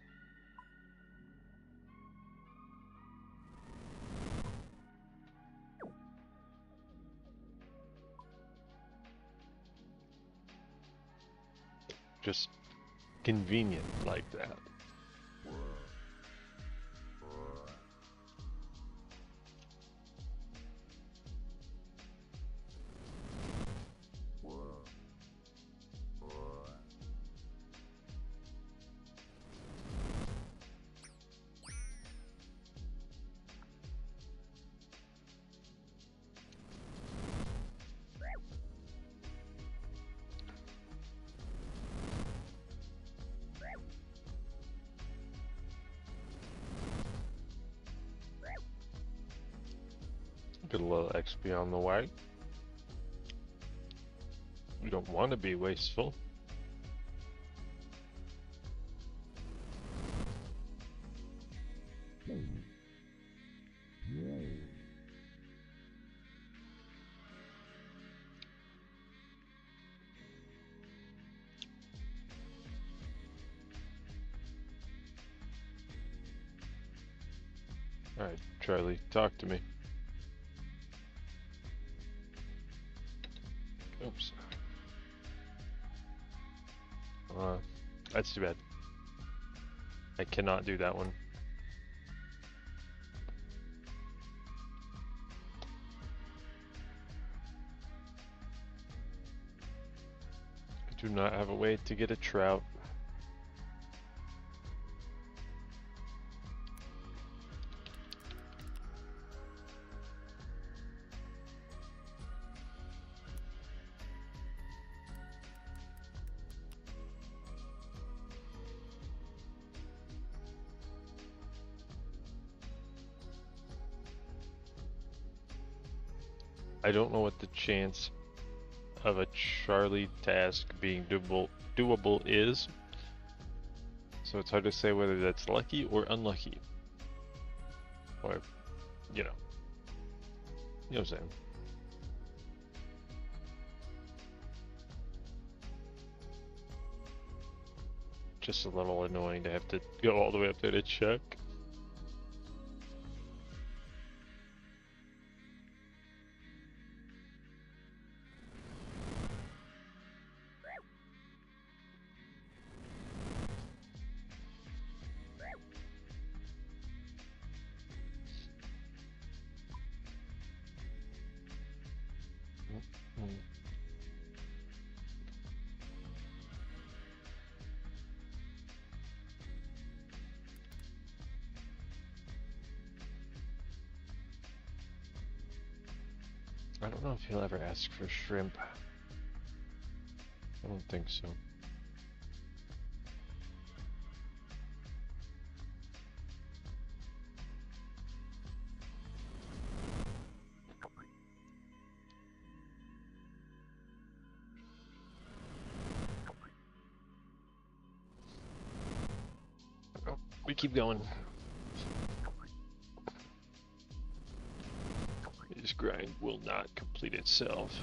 Just convenient like that. Get a little XP on the way. You don't want to be wasteful. Alright, Charlie, talk to me. Oops. That's too bad. I cannot do that one. I do not have a way to get a trout. I don't know what the chance of a Charlie task being doable is, so it's hard to say whether that's lucky or unlucky. Or, you know what I'm saying. Just a little annoying to have to go all the way up there to check. I don't know if he'll ever ask for shrimp. I don't think so. Oh, we keep going. This grind will not complete itself.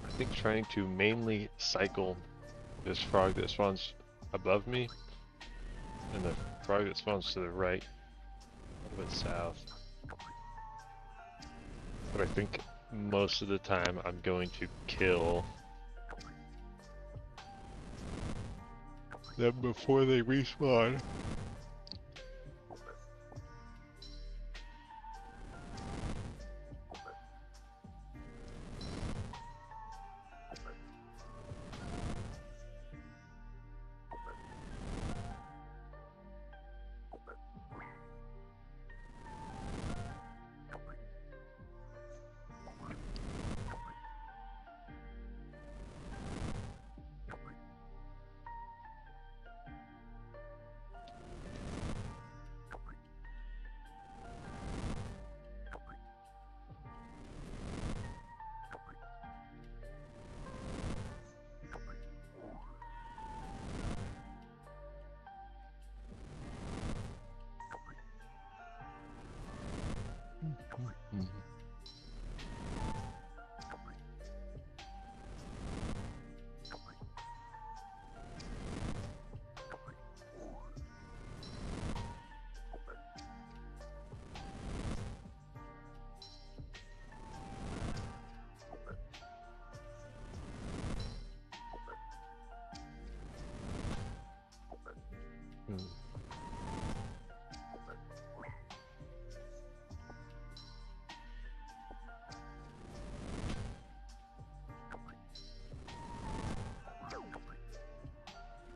I think trying to mainly cycle this frog that spawns above me and the frog that spawns to the right, a little bit south. But I think most of the time I'm going to kill them before they respawn.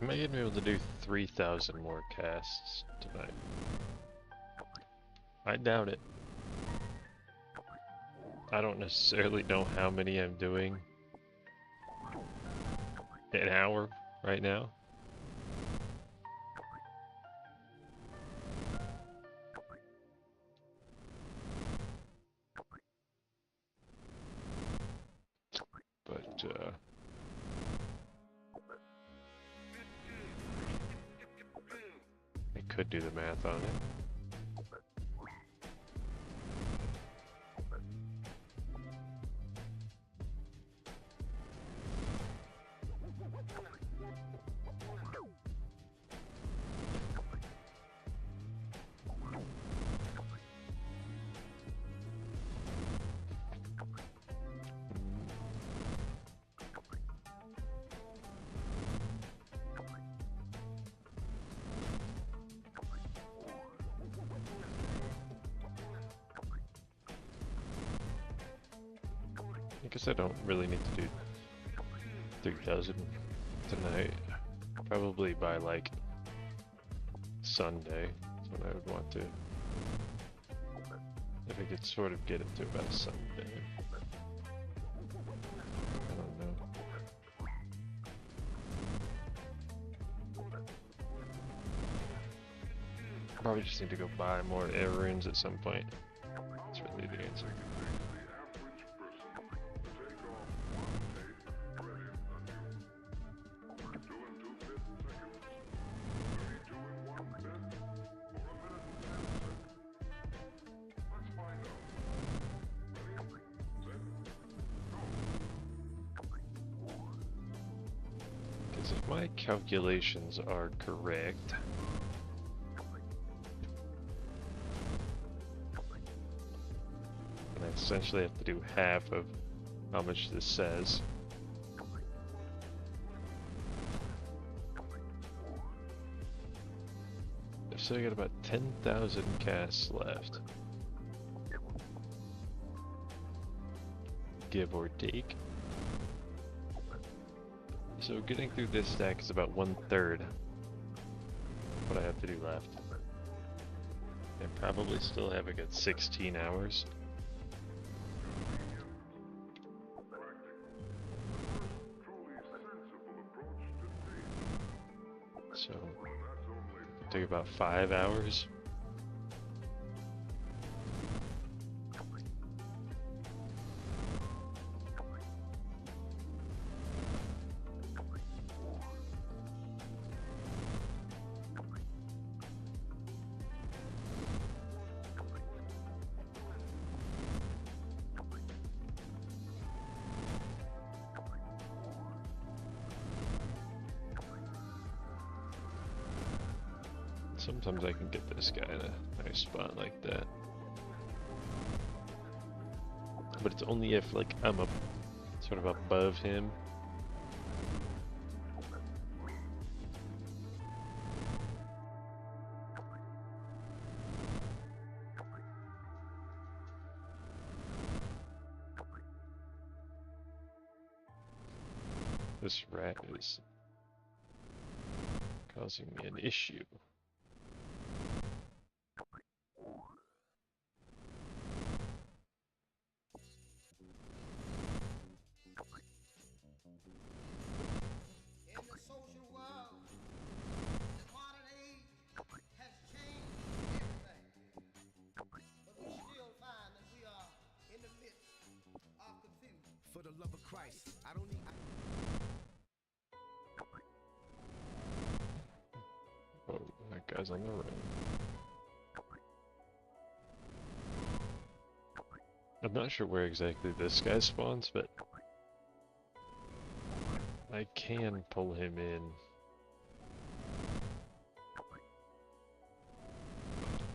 I might be able to do 3,000 more casts tonight. I doubt it. I don't necessarily know how many I'm doing an hour right now. But, I could do the math on it. I guess I don't really need to do 3,000 tonight. Probably by like Sunday is when I would want to. If I could sort of get it to about Sunday. I don't know. Probably just need to go buy more air runes at some point. That's really the answer. Because if my calculations are correct, and I essentially have to do half of how much this says. So I got about 10,000 casts left. Give or take. So getting through this stack is about 1/3 what I have to do left. I probably still have a good 16 hours. So it'll take about 5 hours. Sometimes I can get this guy in a nice spot like that. But it's only if like I'm up sort of above him. This rat is causing me an issue. For the love of Christ, I don't need. Oh, that guy's on the run. I'm not sure where exactly this guy spawns, but I can pull him in.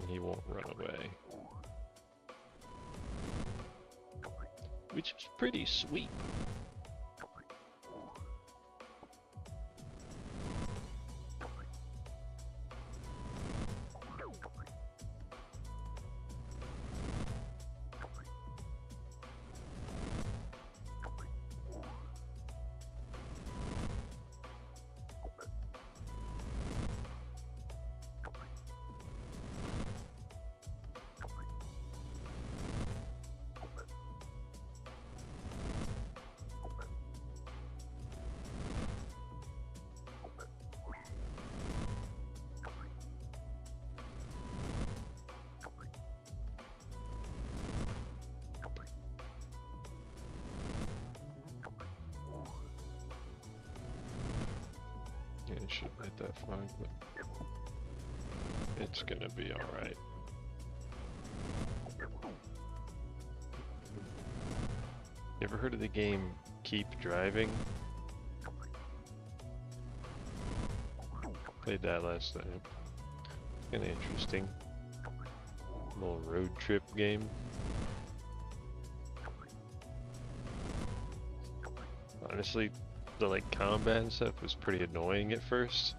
And he won't run away. Which is pretty sweet. Yeah, it shouldn't hit that far, but it's gonna be alright. You ever heard of the game Keep Driving? Played that last night. Kinda interesting. Little road trip game. Honestly, the like combat and stuff was pretty annoying at first.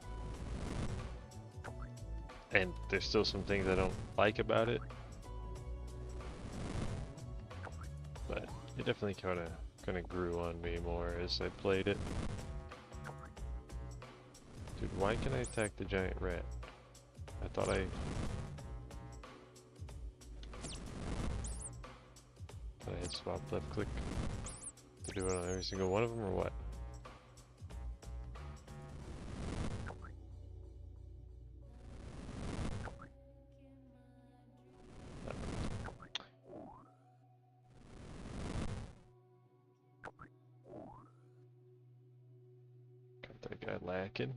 And there's still some things I don't like about it. But it definitely kinda kind of grew on me more as I played it. Dude, why can I attack the giant rat? I thought I hit swap left click to do it on every single one of them, or what? Got that guy lacking.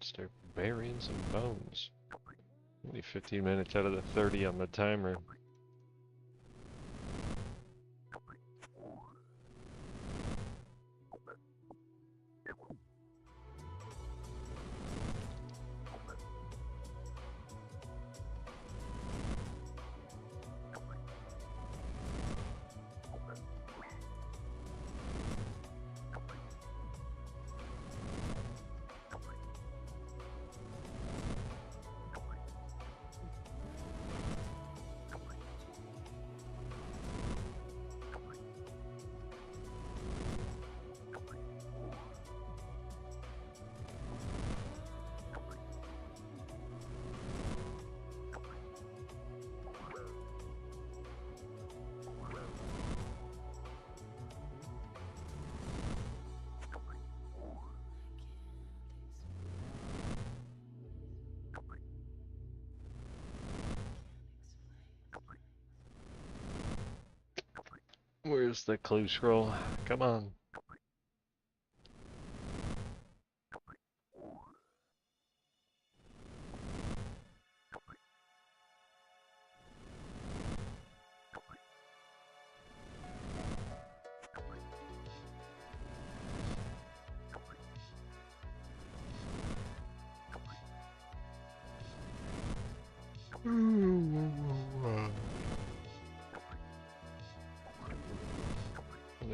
Start burying some bones. Only 15 minutes out of the 30 on the timer. Where's the clue scroll? Come on.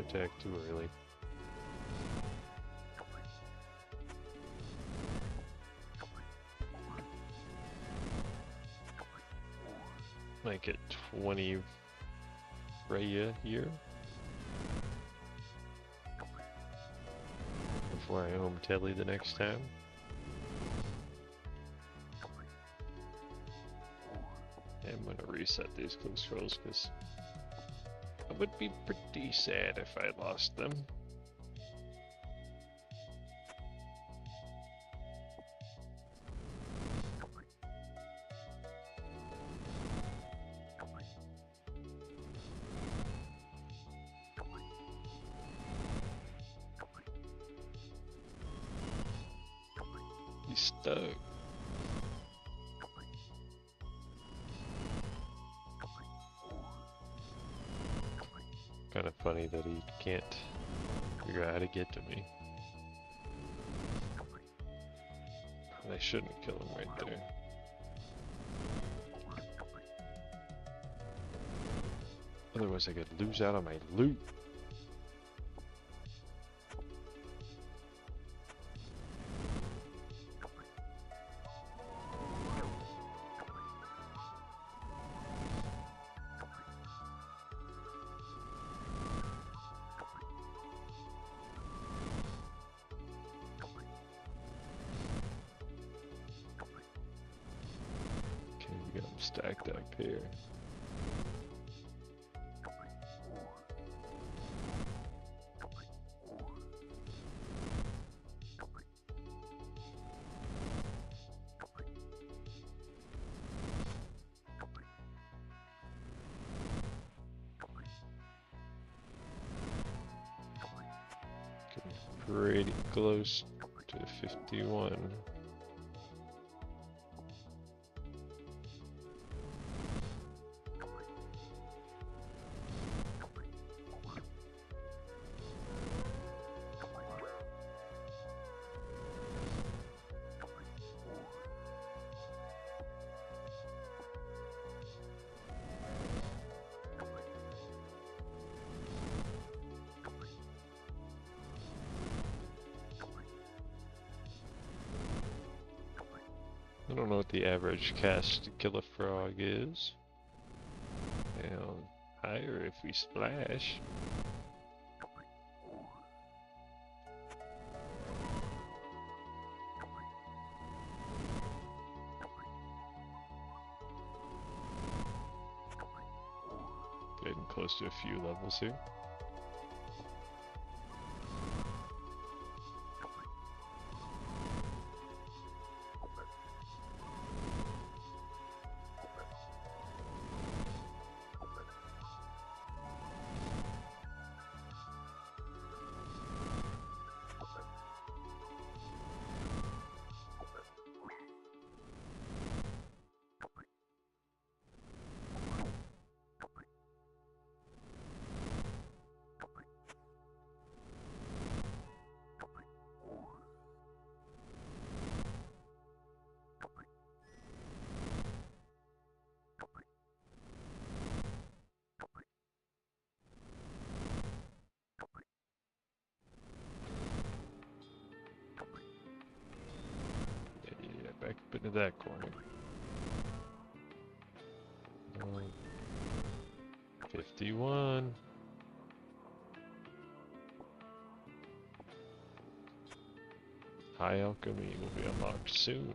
Attack too early. Might get 20 Raya here before I home Telly the next time. I'm gonna reset these clue scrolls because I would be pretty sad if I lost them. He's stuck. Kind of funny that he can't figure out how to get to me. I shouldn't kill him right there. Otherwise I could lose out on my loot. Stacked up here. Getting pretty close to 51. I don't know what the average cast to kill a frog is. And higher if we splash. Getting close to a few levels here. Yeah, back up into that corner. 51. High alchemy will be unlocked soon.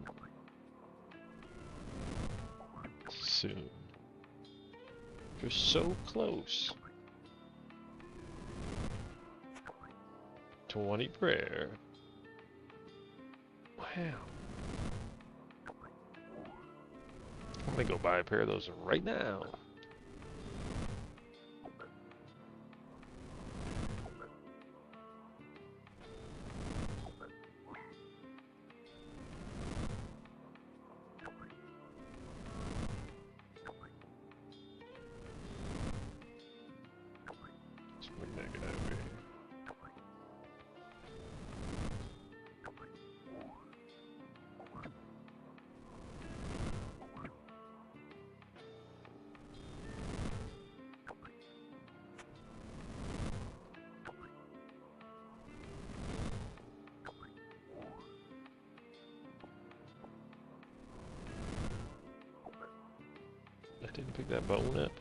Soon. You're so close. 20 prayer. Wow. I'm gonna go buy a pair of those right now. Let's bring that guy over here. I didn't pick that bone up.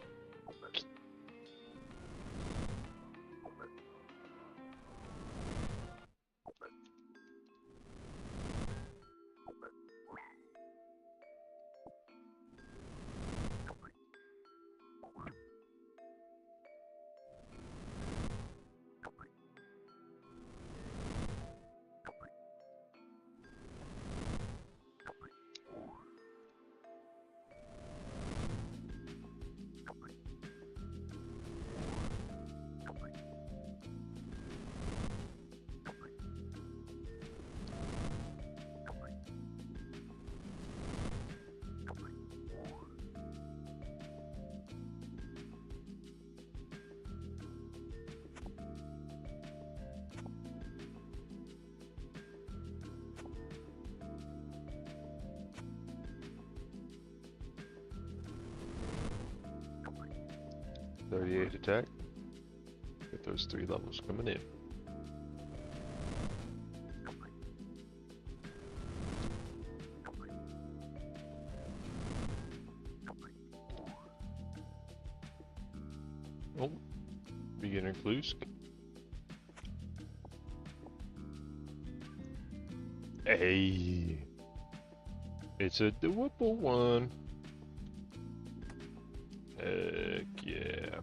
.38 attack. Get those 3 levels coming in. Oh, beginner Klusk. Hey, it's a doable one. Heck yeah.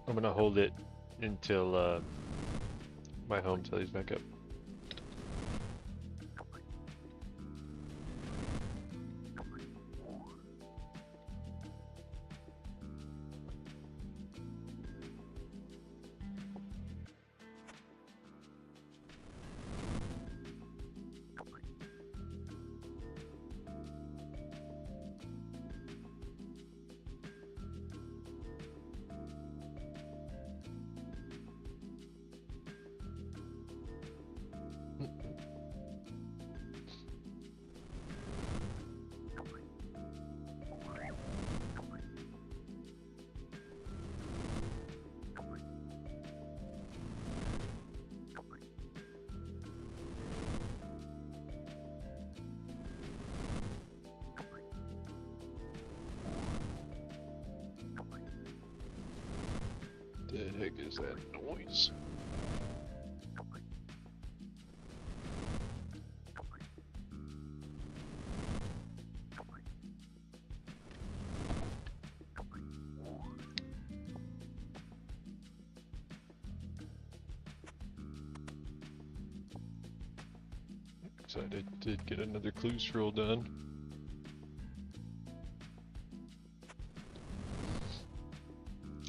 I'm gonna hold it until my home telly's back up. is that noise? Excited to get another clue scroll done.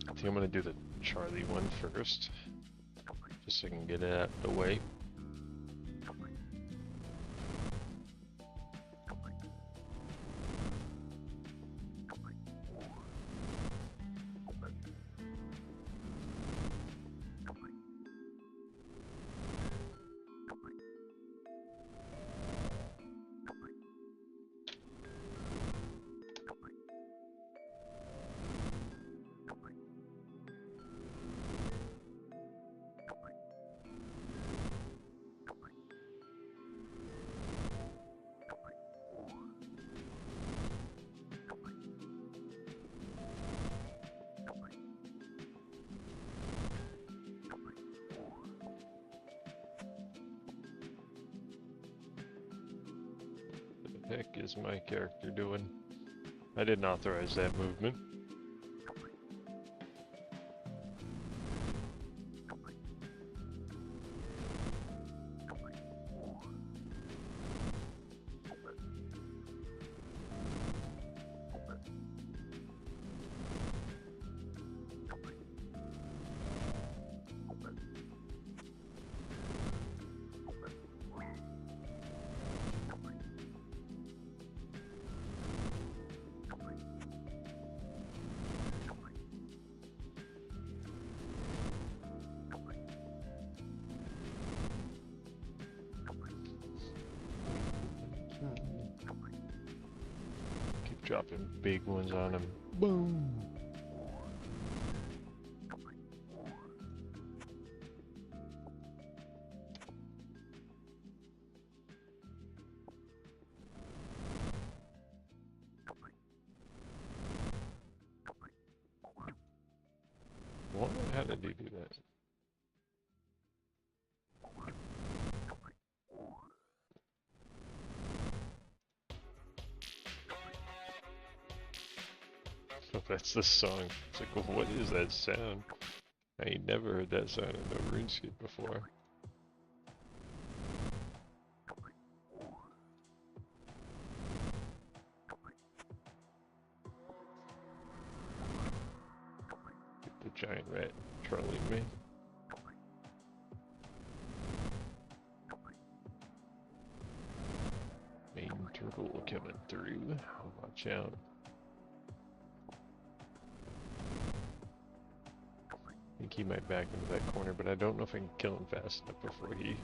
I think I'm gonna do the Charlie one first, just so I can get it out of the way. What the heck is my character doing? I didn't authorize that movement. Keep dropping big ones on him. Boom! What? How did he do that? So that's the song. It's like, well, what is that sound? I ain't never heard that sound in no RuneScape before. Get the giant rat trolling me. Main turtle coming through. Watch out. I think he might back into that corner, but I don't know if I can kill him fast enough before he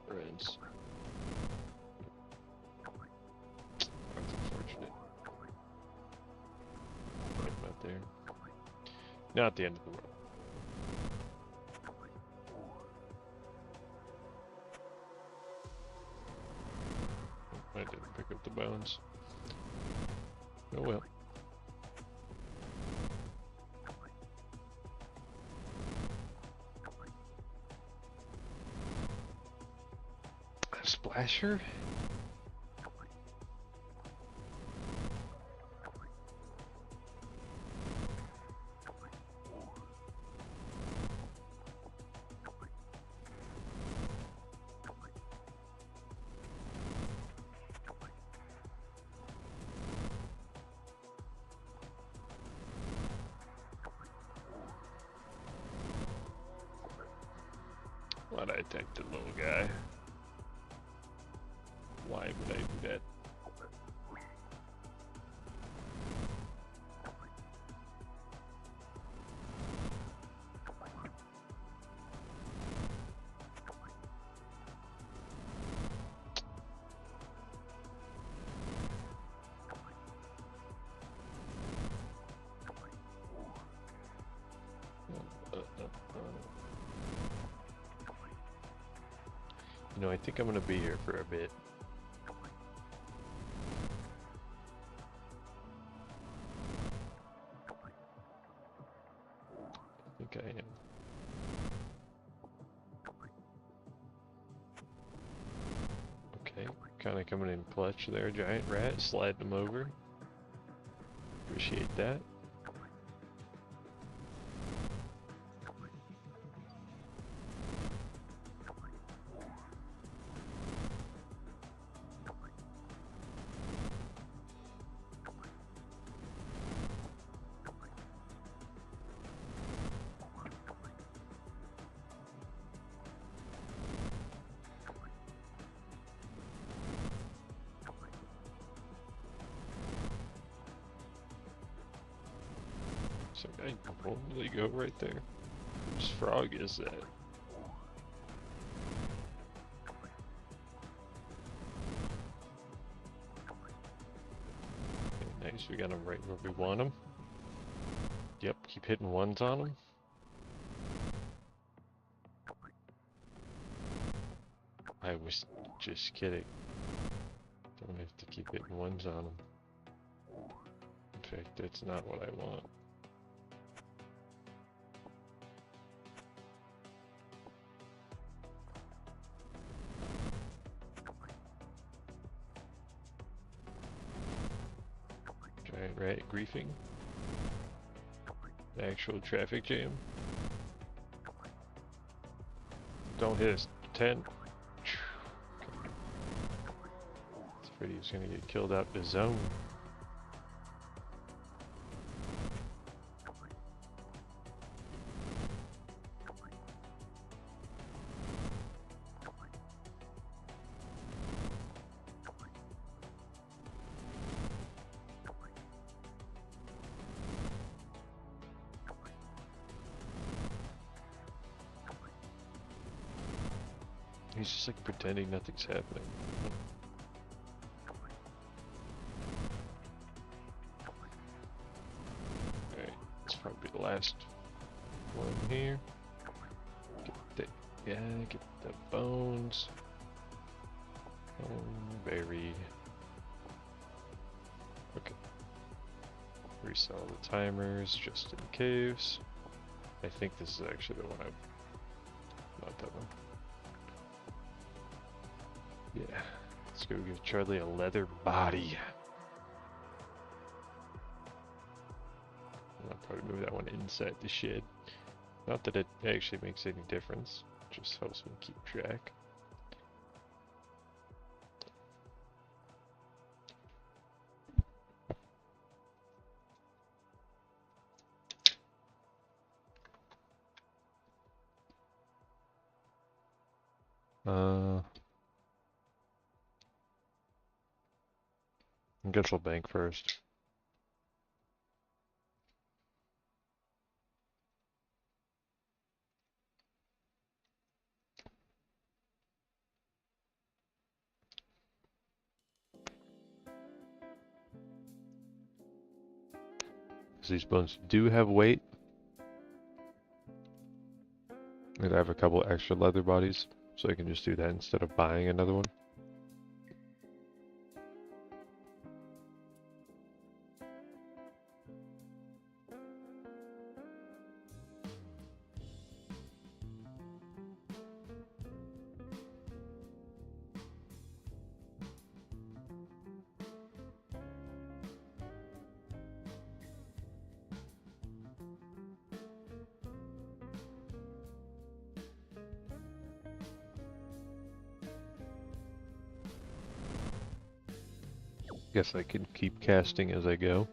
runs. That's unfortunate. Right about there. Not the end of the world. I didn't pick up the bones. Oh well. A splasher? Why'd I attack the little guy? Why would I do that? You know, I think I'm gonna be here for a bit. Kind of coming in clutch there, giant rat. Slide them over. Appreciate that. So I can probably go right there. Whose frog is that? Okay, nice, we got him right where we want him. Yep, keep hitting ones on him. I was just kidding. Don't have to keep hitting ones on him. In fact, that's not what I want. Giant rat griefing. Actual traffic jam. Don't hit us. 10. It's afraid he's gonna get killed out the zone. He's just like pretending nothing's happening. Alright, this will probably be the last one here. Get the bones. Berry. Okay. Reset all the timers just in case. I think this is actually the one not that one. Yeah, let's go give Charlie a leather body. I'll probably move that one inside the shed. Not that it actually makes any difference, just helps me keep track. I guess we'll bank first. These bones do have weight. And I have a couple extra leather bodies, so I can just do that instead of buying another one. Guess I can keep casting as I go.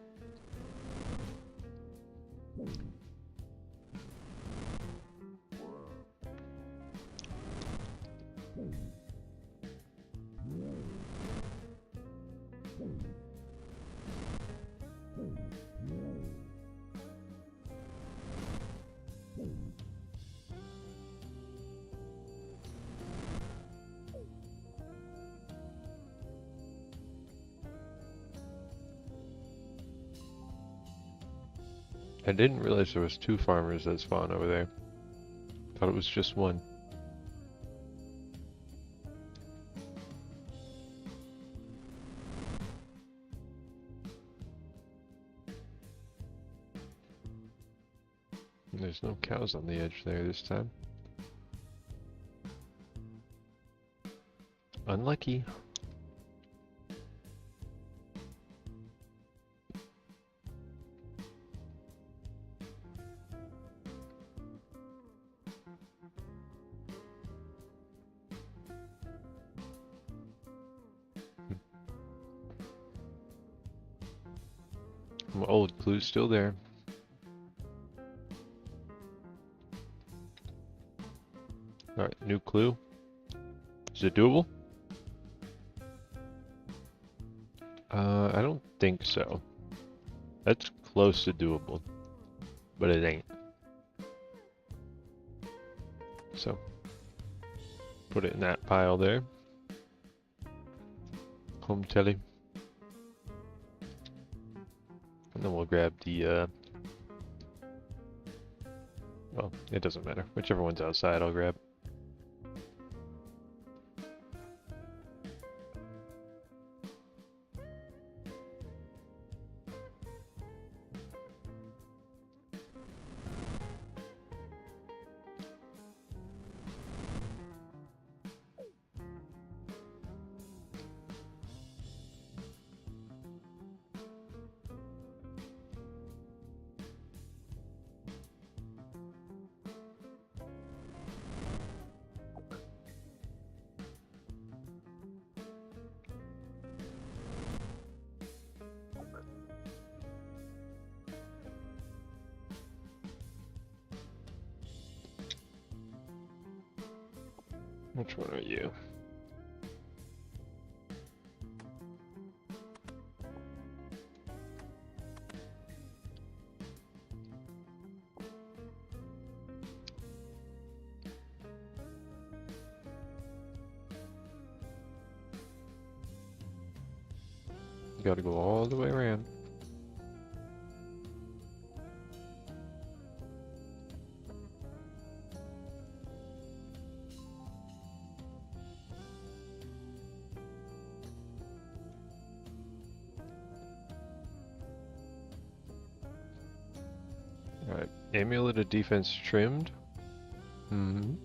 I didn't realize there was 2 farmers that spawn over there. Thought it was just one. And there's no cows on the edge there this time. Unlucky. My old clue's still there. Alright, new clue. Is it doable? I don't think so. That's close to doable, but it ain't. So, put it in that pile there. Home telly. And then we'll grab the, well, it doesn't matter. Whichever one's outside, I'll grab. Which one are you? You gotta go all the way around. Alright, amulet of defense trimmed. Mm-hmm.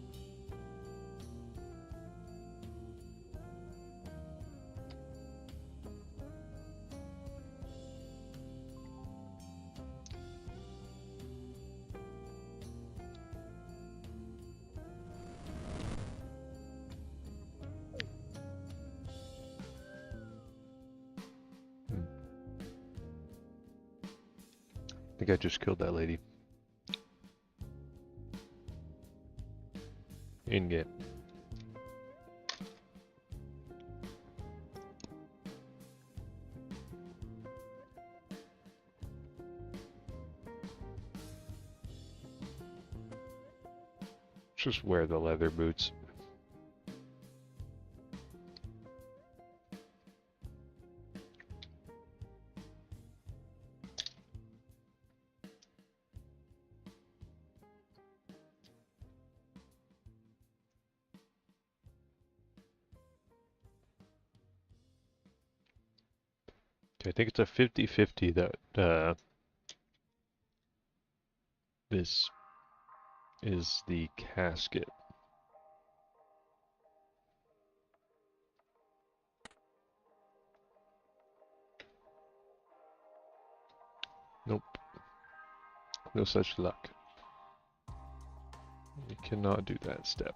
I think I just killed that lady. In game. Just wear the leather boots. Okay, I think it's a 50-50 that this is the casket. Nope. No such luck. You cannot do that step.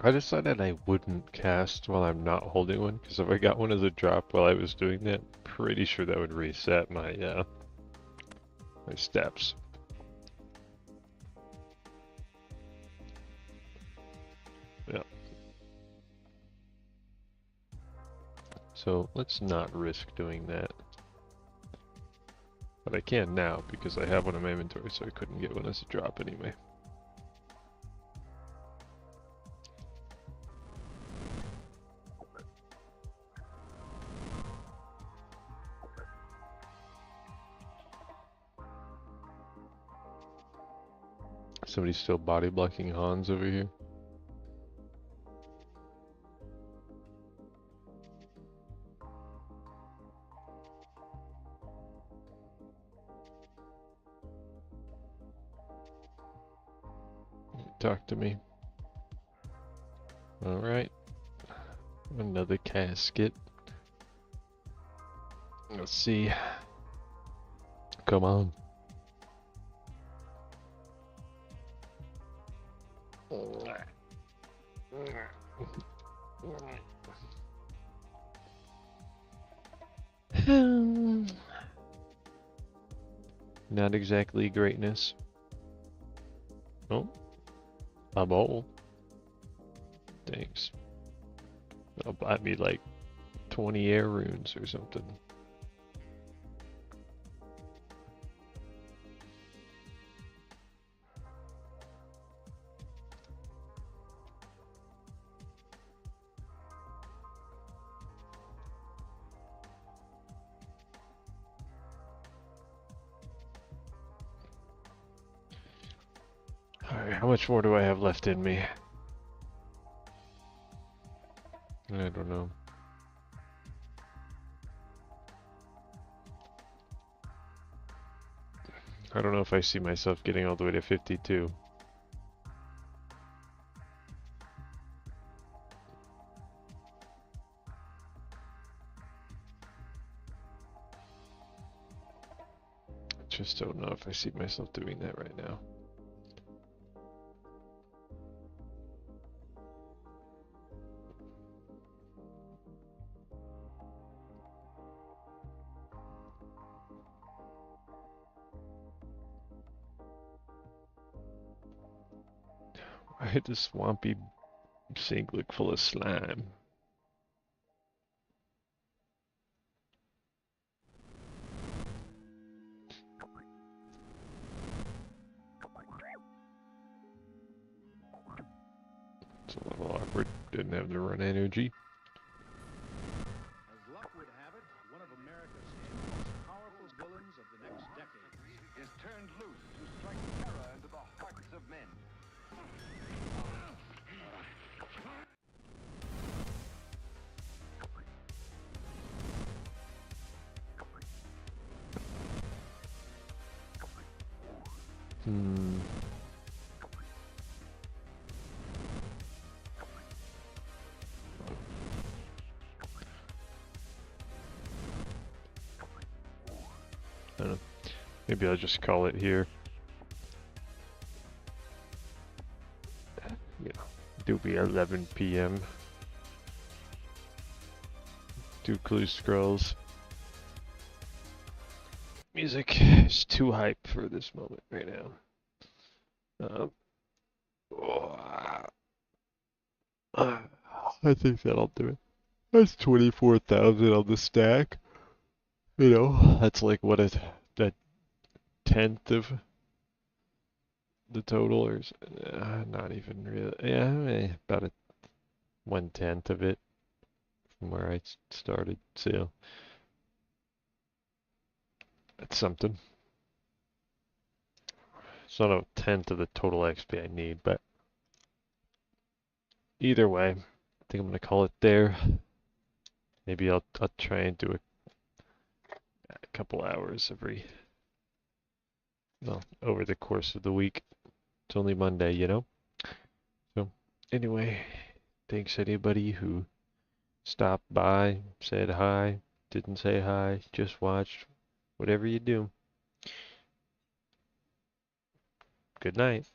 I decided I wouldn't cast while I'm not holding one, because if I got one as a drop while I was doing that, pretty sure that would reset my my steps. Yeah. So let's not risk doing that. But I can now, because I have one in my inventory, so I couldn't get one as a drop anyway. Somebody's still body blocking Hans over here. Talk to me. Alright. Another casket. Let's see. Come on. Not exactly greatness. Oh, a bowl. Thanks. I'll buy me like 20 air runes or something. Alright, how much more do I have left in me? I don't know. I don't know if I see myself getting all the way to 52. Just don't know if I see myself doing that right now. I hit the swampy sink look full of slime. It's a little awkward. Didn't have the run energy. As luck would have it, one of America's most powerful villains of the next decade is turned loose to strike terror into the hearts of men. I don't know. Maybe I'll just call it here. Yeah, it'll be 11 p.m. Do Clue Scrolls. Music is too hype for this moment right now. I think that'll do it. That's 24,000 on the stack. You know, that's like what a tenth of the total, or not even really. Yeah, about a 1/10 of it from where I started. So that's something. It's not a tenth of the total XP I need, but either way, I think I'm gonna call it there. Maybe I'll try and do a couple hours over the course of the week. It's only Monday, you know? So, anyway, thanks anybody who stopped by, said hi, didn't say hi, just watched, whatever you do. Good night.